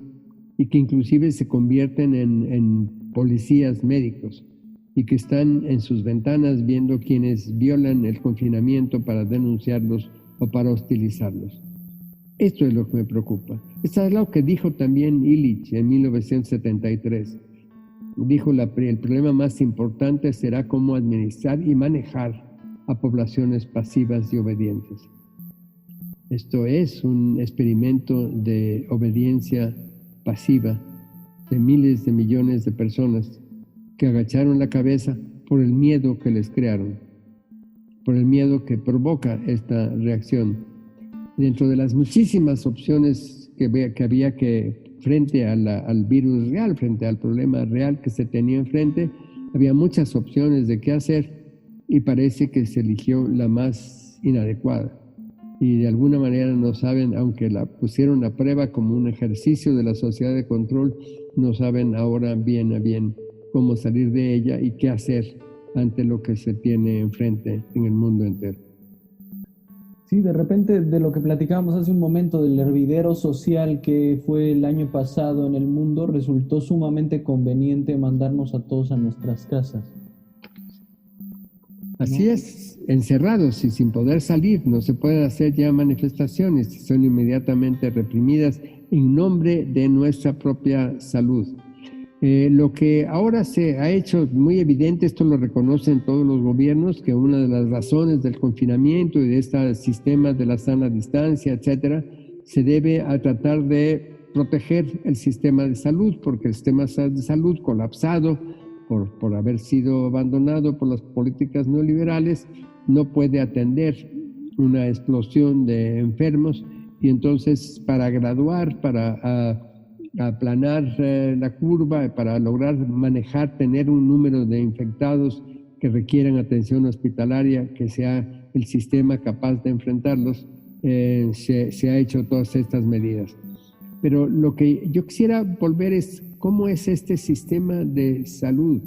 [SPEAKER 2] y que inclusive se convierten en policías médicos y que están en sus ventanas viendo quienes violan el confinamiento para denunciarlos o para hostilizarlos. Esto es lo que me preocupa. Esto es lo que dijo también Illich en 1973. Dijo, el problema más importante será cómo administrar y manejar a poblaciones pasivas y obedientes. Esto es un experimento de obediencia pasiva de miles de millones de personas que agacharon la cabeza por el miedo que les crearon, por el miedo que provoca esta reacción. Dentro de las muchísimas opciones que había frente al virus real, frente al problema real que se tenía enfrente, había muchas opciones de qué hacer y parece que se eligió la más inadecuada. Y de alguna manera no saben, aunque la pusieron a prueba como un ejercicio de la sociedad de control, no saben ahora bien a bien cómo salir de ella y qué hacer ante lo que se tiene enfrente en el mundo entero.
[SPEAKER 1] Sí, de repente de lo que platicábamos hace un momento del hervidero social que fue el año pasado en el mundo, resultó sumamente conveniente mandarnos a todos a nuestras casas.
[SPEAKER 2] Así es, encerrados y sin poder salir, no se pueden hacer ya manifestaciones, son inmediatamente reprimidas en nombre de nuestra propia salud. Lo que ahora se ha hecho muy evidente, esto lo reconocen todos los gobiernos, que una de las razones del confinamiento y de este sistema de la sana distancia, etcétera, se debe a tratar de proteger el sistema de salud, porque el sistema de salud colapsado por haber sido abandonado por las políticas neoliberales no puede atender una explosión de enfermos y entonces para graduar, para aplanar la curva, para lograr manejar, tener un número de infectados que requieran atención hospitalaria, que sea el sistema capaz de enfrentarlos, se ha hecho todas estas medidas. Pero lo que yo quisiera volver es cómo es este sistema de salud,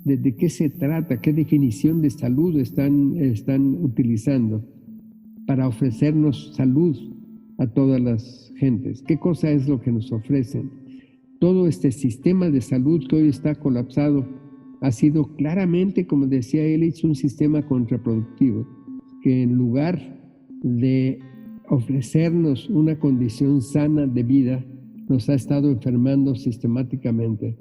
[SPEAKER 2] de qué se trata, qué definición de salud están utilizando para ofrecernos salud a todas las gentes. ¿Qué cosa es lo que nos ofrecen? Todo este sistema de salud que hoy está colapsado ha sido claramente, como decía Ehrlich, un sistema contraproductivo, que en lugar de ofrecernos una condición sana de vida, nos ha estado enfermando sistemáticamente.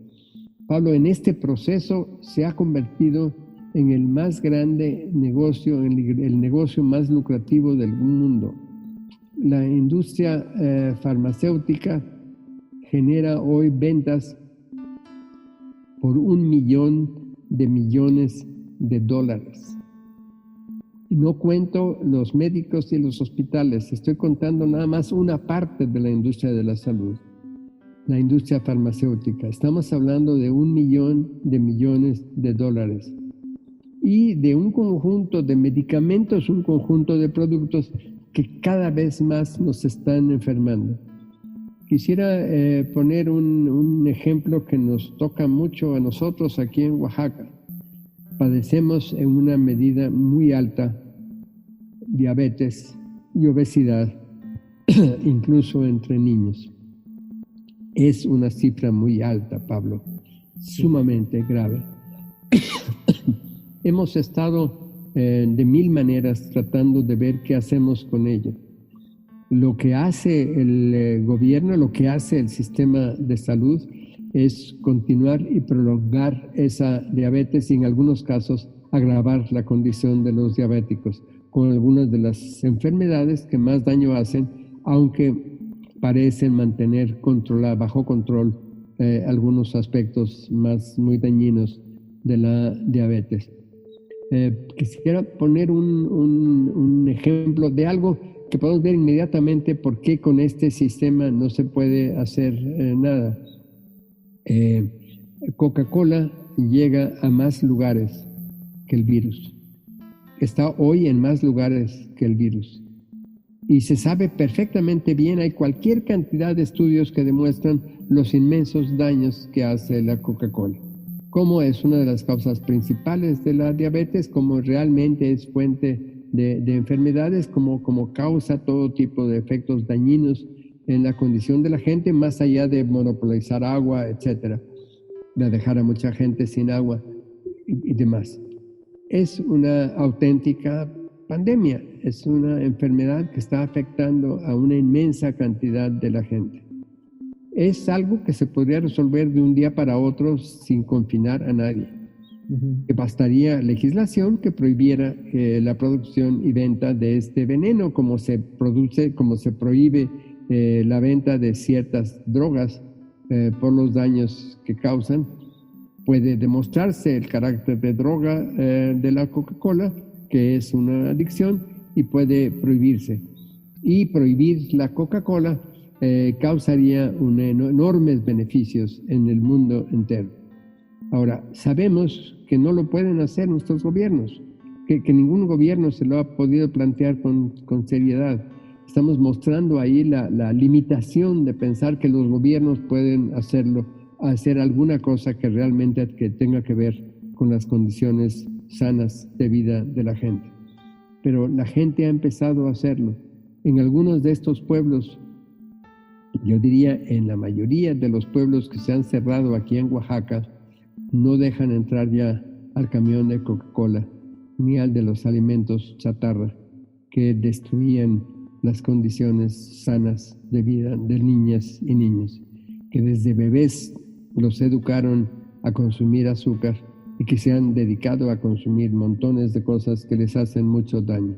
[SPEAKER 2] Pablo, en este proceso se ha convertido en el más grande negocio, en el negocio más lucrativo del mundo. La industria farmacéutica genera hoy ventas por 1 millón de millones de dólares. Y no cuento los médicos y los hospitales, estoy contando nada más una parte de la industria de la salud, la industria farmacéutica. Estamos hablando de 1 millón de millones de dólares y de un conjunto de medicamentos, un conjunto de productos que cada vez más nos están enfermando. Quisiera poner un ejemplo que nos toca mucho a nosotros aquí en Oaxaca. Padecemos en una medida muy alta diabetes y obesidad, incluso entre niños. Es una cifra muy alta, Pablo, sumamente grave. Hemos estado de 1000 maneras tratando de ver qué hacemos con ello. Lo que hace el gobierno, lo que hace el sistema de salud es continuar y prolongar esa diabetes y en algunos casos agravar la condición de los diabéticos con algunas de las enfermedades que más daño hacen, aunque parecen mantener bajo control algunos aspectos muy dañinos de la diabetes. Quisiera poner un ejemplo de algo que podemos ver inmediatamente por qué con este sistema no se puede hacer nada. Coca-Cola llega a más lugares que el virus. Está hoy en más lugares que el virus. Y se sabe perfectamente bien, hay cualquier cantidad de estudios que demuestran los inmensos daños que hace la Coca-Cola. Cómo es una de las causas principales de la diabetes, cómo realmente es fuente de enfermedades, como causa todo tipo de efectos dañinos en la condición de la gente, más allá de monopolizar agua, etcétera, de dejar a mucha gente sin agua y demás. Es una auténtica pandemia, es una enfermedad que está afectando a una inmensa cantidad de la gente. es algo que se podría resolver de un día para otro sin confinar a nadie. Que bastaría legislación que prohibiera la producción y venta de este veneno, como se prohíbe la venta de ciertas drogas por los daños que causan. Puede demostrarse el carácter de droga de la Coca-Cola, que es una adicción, y puede prohibirse. Y prohibir la Coca-Cola causaría enormes beneficios en el mundo entero. Ahora, sabemos que no lo pueden hacer nuestros gobiernos, que ningún gobierno se lo ha podido plantear con seriedad. Estamos mostrando ahí la limitación de pensar que los gobiernos pueden hacer alguna cosa que realmente tenga que ver con las condiciones sanas de vida de la gente. Pero la gente ha empezado a hacerlo. En algunos de estos pueblos, yo diría en la mayoría de los pueblos que se han cerrado aquí en Oaxaca, no dejan entrar ya al camión de Coca-Cola ni al de los alimentos chatarra que destruían las condiciones sanas de vida de niñas y niños, que desde bebés los educaron a consumir azúcar y que se han dedicado a consumir montones de cosas que les hacen mucho daño.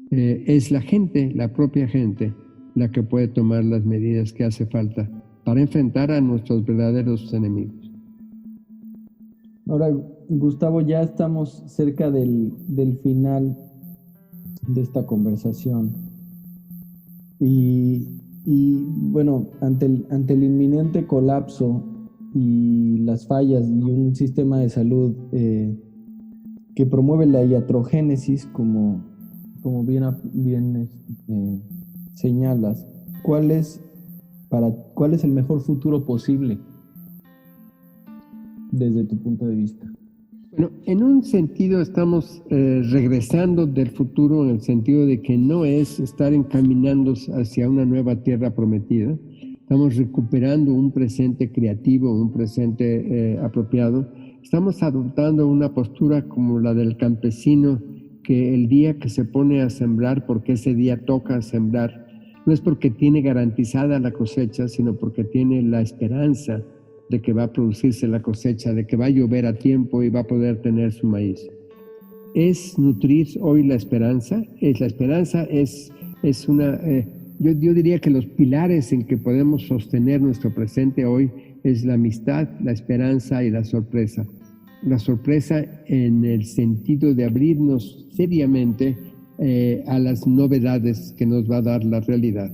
[SPEAKER 2] Es la gente, la propia gente, la que puede tomar las medidas que hace falta para enfrentar a nuestros verdaderos enemigos.
[SPEAKER 1] Ahora, Gustavo, ya estamos cerca del final de esta conversación. Y bueno, ante el inminente colapso y las fallas y un sistema de salud que promueve la iatrogénesis, como bien señalas, ¿cuál es el mejor futuro posible desde tu punto de vista?
[SPEAKER 2] Bueno, en un sentido estamos regresando del futuro en el sentido de que no es estar encaminando hacia una nueva tierra prometida. Estamos recuperando un presente creativo, un presente apropiado. Estamos adoptando una postura como la del campesino, que el día que se pone a sembrar, porque ese día toca sembrar, no es porque tiene garantizada la cosecha, sino porque tiene la esperanza de que va a producirse la cosecha, de que va a llover a tiempo y va a poder tener su maíz. Es nutrir hoy la esperanza. Yo diría que los pilares en que podemos sostener nuestro presente hoy es la amistad, la esperanza y la sorpresa. La sorpresa en el sentido de abrirnos seriamente a las novedades que nos va a dar la realidad,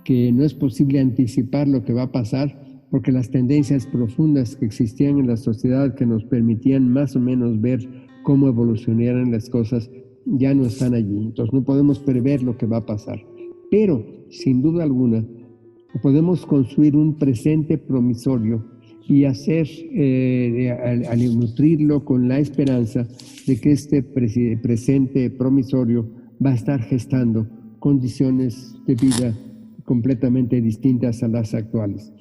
[SPEAKER 2] que no es posible anticipar lo que va a pasar, porque las tendencias profundas que existían en la sociedad que nos permitían más o menos ver cómo evolucionaran las cosas ya no están allí. Entonces no podemos prever lo que va a pasar. Pero, sin duda alguna, podemos construir un presente promisorio y al nutrirlo con la esperanza de que este presente promisorio va a estar gestando condiciones de vida completamente distintas a las actuales.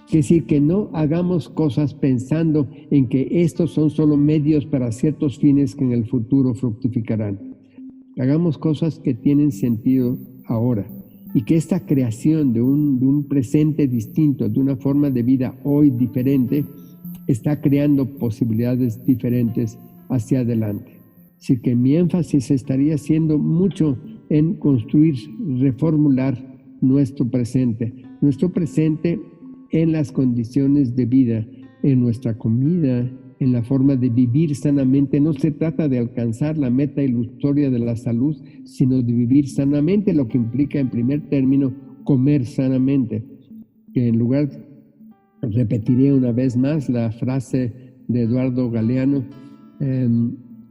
[SPEAKER 2] Es decir, que no hagamos cosas pensando en que estos son solo medios para ciertos fines que en el futuro fructificarán. Hagamos cosas que tienen sentido ahora y que esta creación de un presente distinto, de una forma de vida hoy diferente, está creando posibilidades diferentes hacia adelante. Así que mi énfasis estaría siendo mucho en construir, reformular nuestro presente en las condiciones de vida, en nuestra comida, en la forma de vivir sanamente. No se trata de alcanzar la meta ilusoria de la salud, sino de vivir sanamente, lo que implica en primer término comer sanamente. Que en lugar, repetiré una vez más la frase de Eduardo Galeano,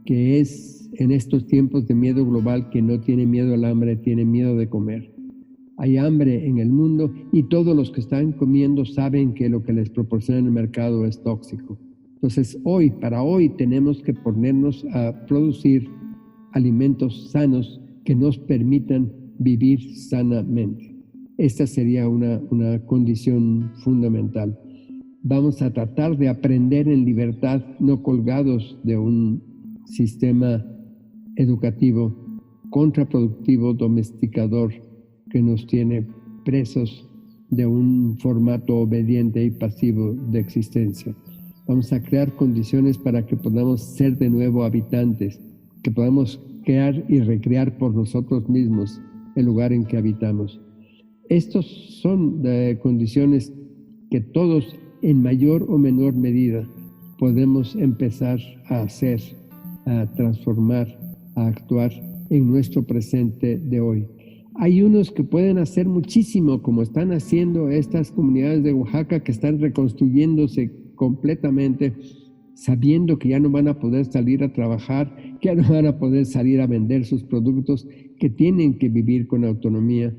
[SPEAKER 2] que es: en estos tiempos de miedo global, quien no tiene miedo al hambre, tiene miedo de comer. Hay hambre en el mundo y todos los que están comiendo saben que lo que les proporciona el mercado es tóxico. Entonces, para hoy tenemos que ponernos a producir alimentos sanos que nos permitan vivir sanamente. Esta sería una condición fundamental. Vamos a tratar de aprender en libertad, no colgados de un sistema educativo contraproductivo, domesticador, que nos tiene presos de un formato obediente y pasivo de existencia. Vamos a crear condiciones para que podamos ser de nuevo habitantes, que podamos crear y recrear por nosotros mismos el lugar en que habitamos. Estos son condiciones que todos, en mayor o menor medida, podemos empezar a hacer, a transformar, a actuar en nuestro presente de hoy. Hay unos que pueden hacer muchísimo, como están haciendo estas comunidades de Oaxaca que están reconstruyéndose completamente, sabiendo que ya no van a poder salir a trabajar, que ya no van a poder salir a vender sus productos, que tienen que vivir con autonomía.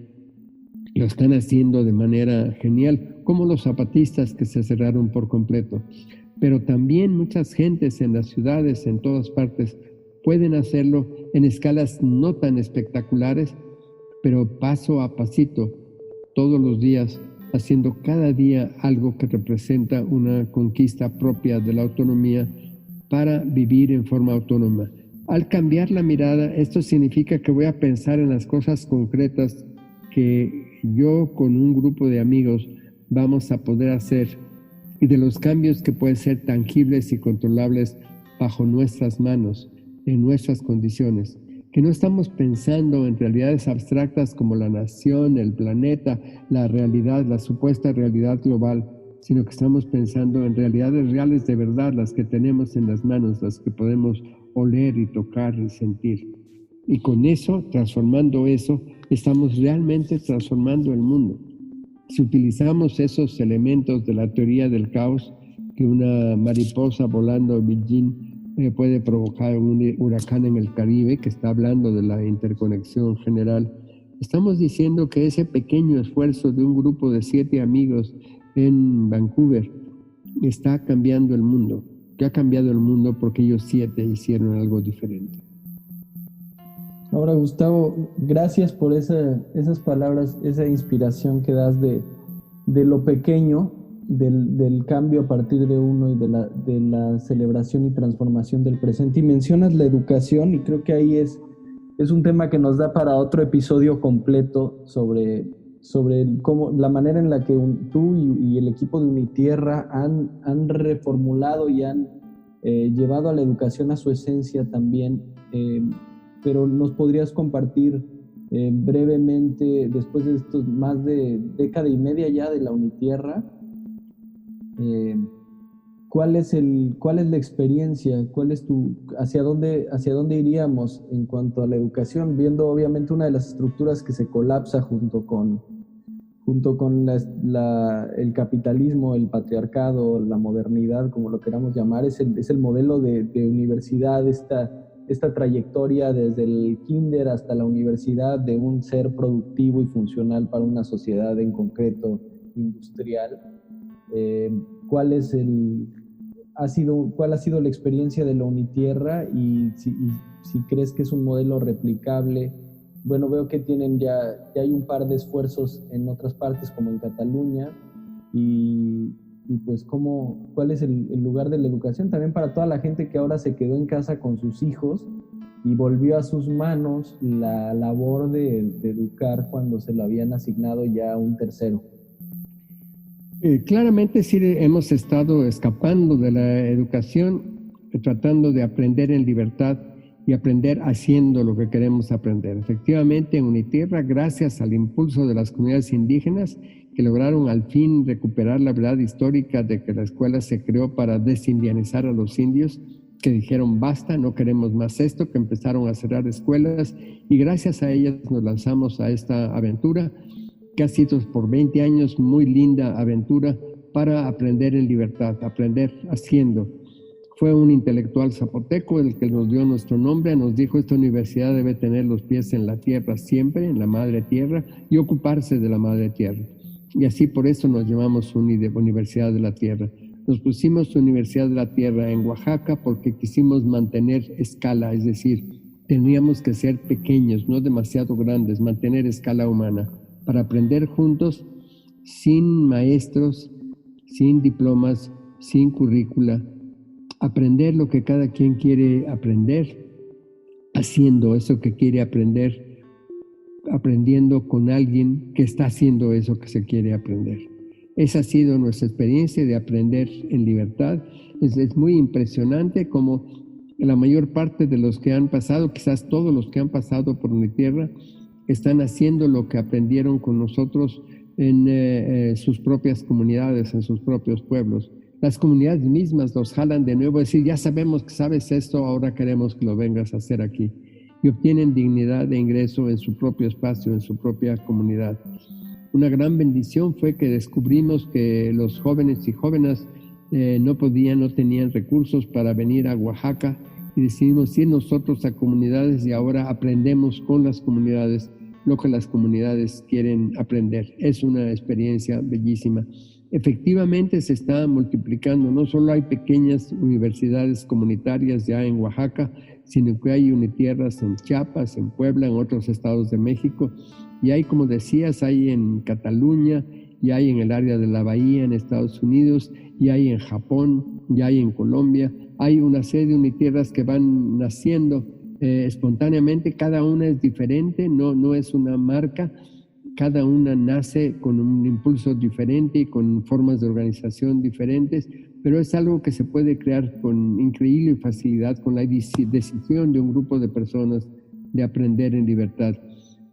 [SPEAKER 2] Lo están haciendo de manera genial, como los zapatistas que se cerraron por completo. Pero también muchas gentes en las ciudades, en todas partes, pueden hacerlo en escalas no tan espectaculares, pero paso a pasito, todos los días, haciendo cada día algo que representa una conquista propia de la autonomía para vivir en forma autónoma. Al cambiar la mirada, esto significa que voy a pensar en las cosas concretas que yo con un grupo de amigos vamos a poder hacer y de los cambios que pueden ser tangibles y controlables bajo nuestras manos, en nuestras condiciones. Que no estamos pensando en realidades abstractas como la nación, el planeta, la realidad, la supuesta realidad global, sino que estamos pensando en realidades reales de verdad, las que tenemos en las manos, las que podemos oler y tocar y sentir. Y con eso, transformando eso, estamos realmente transformando el mundo. Si utilizamos esos elementos de la teoría del caos, que una mariposa volando en Beijing puede provocar un huracán en el Caribe, que está hablando de la interconexión general, estamos diciendo que ese pequeño esfuerzo de un grupo de 7 amigos en Vancouver está cambiando el mundo, que ha cambiado el mundo porque ellos 7 hicieron algo diferente.
[SPEAKER 1] Ahora, Gustavo, gracias por esas palabras, esa inspiración que das de lo pequeño, del cambio a partir de uno y de la celebración y transformación del presente. Y mencionas la educación, y creo que ahí es un tema que nos da para otro episodio completo sobre cómo, la manera en la que tú y el equipo de Unitierra han reformulado y han llevado a la educación a su esencia también. Pero nos podrías compartir brevemente, después de estos más de década y media ya de la Unitierra, ¿cuál es la experiencia? ¿Hacia dónde iríamos en cuanto a la educación? Viendo obviamente una de las estructuras que se colapsa junto con el capitalismo, el patriarcado, la modernidad, como lo queramos llamar, es el modelo de universidad, esta trayectoria desde el kinder hasta la universidad de un ser productivo y funcional para una sociedad en concreto industrial. ¿Cuál ha sido la experiencia de la Unitierra y si crees que es un modelo replicable? Bueno, veo que ya hay un par de esfuerzos en otras partes como en Cataluña y pues ¿cuál es el lugar de la educación también para toda la gente que ahora se quedó en casa con sus hijos y volvió a sus manos la labor de educar cuando se lo habían asignado ya a un tercero?
[SPEAKER 2] Claramente sí hemos estado escapando de la educación, tratando de aprender en libertad y aprender haciendo lo que queremos aprender. Efectivamente, en Unitierra, gracias al impulso de las comunidades indígenas que lograron al fin recuperar la verdad histórica de que la escuela se creó para desindianizar a los indios, que dijeron basta, no queremos más esto, que empezaron a cerrar escuelas y gracias a ellas nos lanzamos a esta aventura que ha sido por 20 años muy linda aventura para aprender en libertad, aprender haciendo. Fue un intelectual zapoteco el que nos dio nuestro nombre, nos dijo esta universidad debe tener los pies en la tierra siempre, en la madre tierra y ocuparse de la madre tierra. Y así por eso nos llamamos Universidad de la Tierra. Nos pusimos Universidad de la Tierra en Oaxaca porque quisimos mantener escala, es decir, teníamos que ser pequeños, no demasiado grandes, mantener escala humana para aprender juntos, sin maestros, sin diplomas, sin currícula, aprender lo que cada quien quiere aprender, haciendo eso que quiere aprender, aprendiendo con alguien que está haciendo eso que se quiere aprender. Esa ha sido nuestra experiencia de aprender en libertad. Es muy impresionante como la mayor parte de los que han pasado, quizás todos los que han pasado por mi tierra, están haciendo lo que aprendieron con nosotros en sus propias comunidades, en sus propios pueblos. Las comunidades mismas los jalan de nuevo, decir, ya sabemos que sabes esto, ahora queremos que lo vengas a hacer aquí. Y obtienen dignidad de ingreso en su propio espacio, en su propia comunidad. Una gran bendición fue que descubrimos que los jóvenes y jóvenes no tenían recursos para venir a Oaxaca, y decidimos ir nosotros a comunidades y ahora aprendemos con las comunidades lo que las comunidades quieren aprender. Es una experiencia bellísima. Efectivamente se está multiplicando, no solo hay pequeñas universidades comunitarias ya en Oaxaca, sino que hay unitierras en Chiapas, en Puebla, en otros estados de México, y hay, como decías, hay en Cataluña, y hay en el área de la Bahía en Estados Unidos, y hay en Japón, y hay en Colombia. Hay una serie de unitierras que van naciendo espontáneamente, cada una es diferente, no es una marca, cada una nace con un impulso diferente y con formas de organización diferentes, pero es algo que se puede crear con increíble facilidad con la decisión de un grupo de personas de aprender en libertad.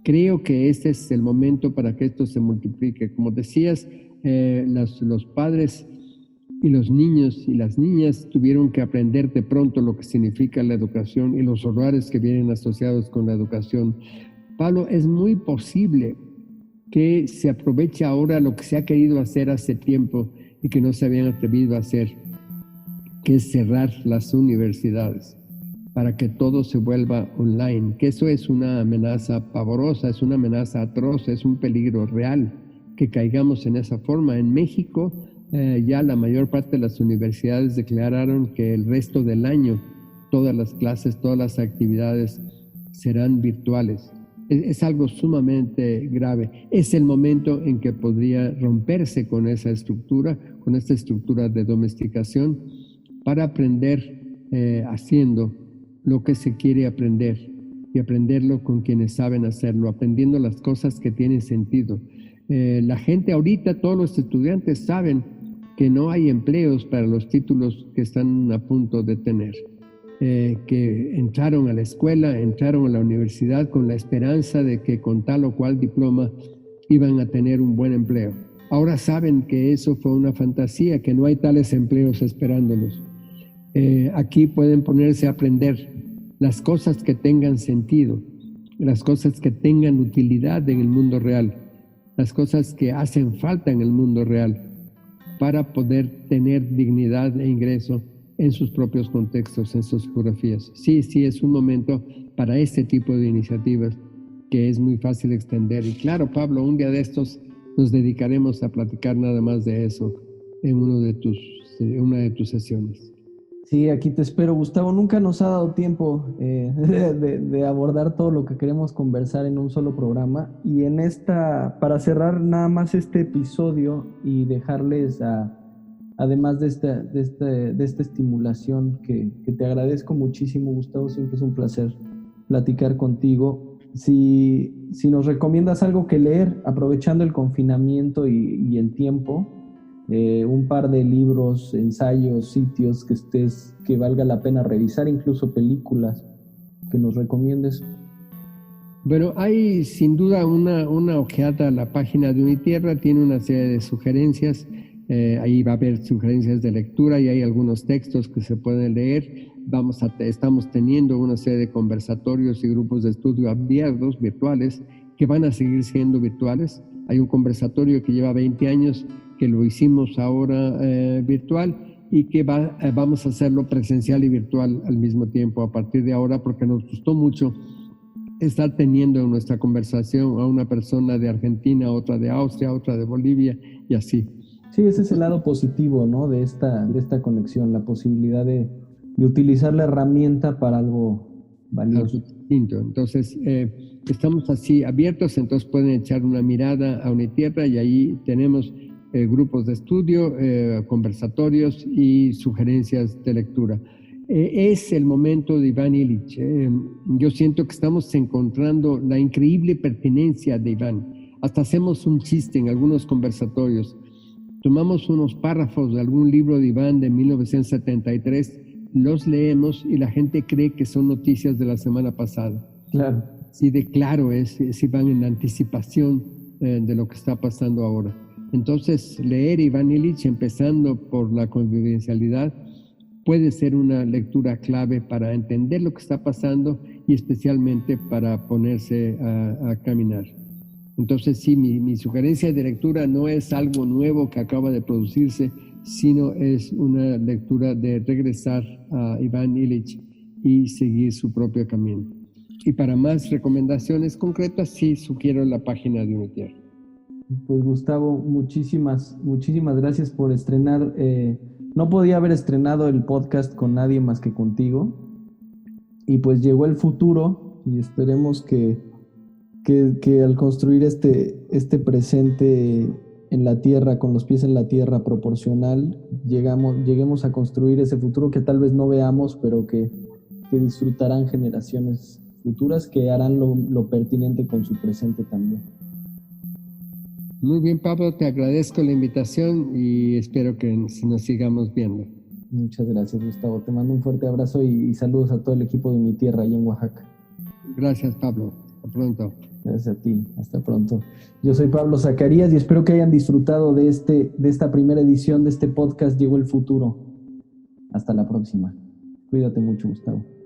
[SPEAKER 2] Creo que este es el momento para que esto se multiplique. Como decías, los padres y los niños y las niñas tuvieron que aprender de pronto lo que significa la educación y los horrores que vienen asociados con la educación. Pablo, es muy posible que se aproveche ahora lo que se ha querido hacer hace tiempo y que no se habían atrevido a hacer, que es cerrar las universidades para que todo se vuelva online, que eso es una amenaza pavorosa, es una amenaza atroz, es un peligro real que caigamos en esa forma. En México ya la mayor parte de las universidades declararon que el resto del año todas las clases, todas las actividades serán virtuales. Es algo sumamente grave. Es el momento en que podría romperse con esa estructura, con esta estructura de domesticación, para aprender haciendo lo que se quiere aprender y aprenderlo con quienes saben hacerlo, aprendiendo las cosas que tienen sentido. La gente ahorita, todos los estudiantes saben que no hay empleos para los títulos que están a punto de tener. Que entraron a la escuela, entraron a la universidad con la esperanza de que con tal o cual diploma iban a tener un buen empleo. Ahora saben que eso fue una fantasía, que no hay tales empleos esperándolos. Aquí pueden ponerse a aprender las cosas que tengan sentido, las cosas que tengan utilidad en el mundo real, las cosas que hacen falta en el mundo real para poder tener dignidad e ingreso en sus propios contextos, en sus geografías. Sí, es un momento para este tipo de iniciativas que es muy fácil extender. Y claro, Pablo, un día de estos nos dedicaremos a platicar nada más de eso en una de tus sesiones.
[SPEAKER 1] Sí, aquí te espero, Gustavo. Nunca nos ha dado tiempo de abordar todo lo que queremos conversar en un solo programa. Y para cerrar nada más este episodio y dejarles además de esta estimulación que te agradezco muchísimo, Gustavo, siempre es un placer platicar contigo. Si nos recomiendas algo que leer, aprovechando el confinamiento y el tiempo, un par de libros, ensayos, sitios que valga la pena revisar, incluso películas que nos recomiendes.
[SPEAKER 2] Bueno, hay sin duda una ojeada a la página de Unitierra, tiene una serie de sugerencias. Ahí va a haber sugerencias de lectura y hay algunos textos que se pueden leer. Estamos teniendo una serie de conversatorios y grupos de estudio abiertos, virtuales, que van a seguir siendo virtuales. Hay un conversatorio que lleva 20 años, que lo hicimos ahora virtual y que vamos a hacerlo presencial y virtual al mismo tiempo a partir de ahora, porque nos gustó mucho estar teniendo en nuestra conversación a una persona de Argentina, otra de Austria, otra de Bolivia y así.
[SPEAKER 1] Sí, ese es el lado positivo, ¿no? de esta conexión, la posibilidad de utilizar la herramienta para algo valioso.
[SPEAKER 2] Distinto. Entonces, estamos así abiertos, entonces pueden echar una mirada a Unitierra y ahí tenemos grupos de estudio, conversatorios y sugerencias de lectura. Es el momento de Iván Illich. Yo siento que estamos encontrando la increíble pertinencia de Iván. Hasta hacemos un chiste en algunos conversatorios. Tomamos unos párrafos de algún libro de Iván de 1973, los leemos y la gente cree que son noticias de la semana pasada.
[SPEAKER 1] Claro.
[SPEAKER 2] Sí, de claro, es Iván en la anticipación de lo que está pasando ahora. Entonces, leer Iván Illich, empezando por la convivencialidad, puede ser una lectura clave para entender lo que está pasando y especialmente para ponerse a caminar. Entonces, sí, mi sugerencia de lectura no es algo nuevo que acaba de producirse, sino es una lectura de regresar a Iván Illich y seguir su propio camino. Y para más recomendaciones concretas, sí sugiero la página de UniTierra.
[SPEAKER 1] Pues Gustavo, muchísimas gracias por estrenar. No podía haber estrenado el podcast con nadie más que contigo. Y pues llegó el futuro y esperemos que al construir este presente en la tierra, con los pies en la tierra proporcional, lleguemos a construir ese futuro que tal vez no veamos, pero que disfrutarán generaciones futuras, que harán lo pertinente con su presente también.
[SPEAKER 2] Muy bien, Pablo, te agradezco la invitación y espero que nos sigamos viendo.
[SPEAKER 1] Muchas gracias, Gustavo. Te mando un fuerte abrazo y saludos a todo el equipo de UniTierra allá en Oaxaca.
[SPEAKER 2] Gracias, Pablo. Hasta pronto.
[SPEAKER 1] Gracias a ti. Hasta pronto. Yo soy Pablo Zacarías y espero que hayan disfrutado de esta primera edición de este podcast Llegó el Futuro. Hasta la próxima. Cuídate mucho, Gustavo.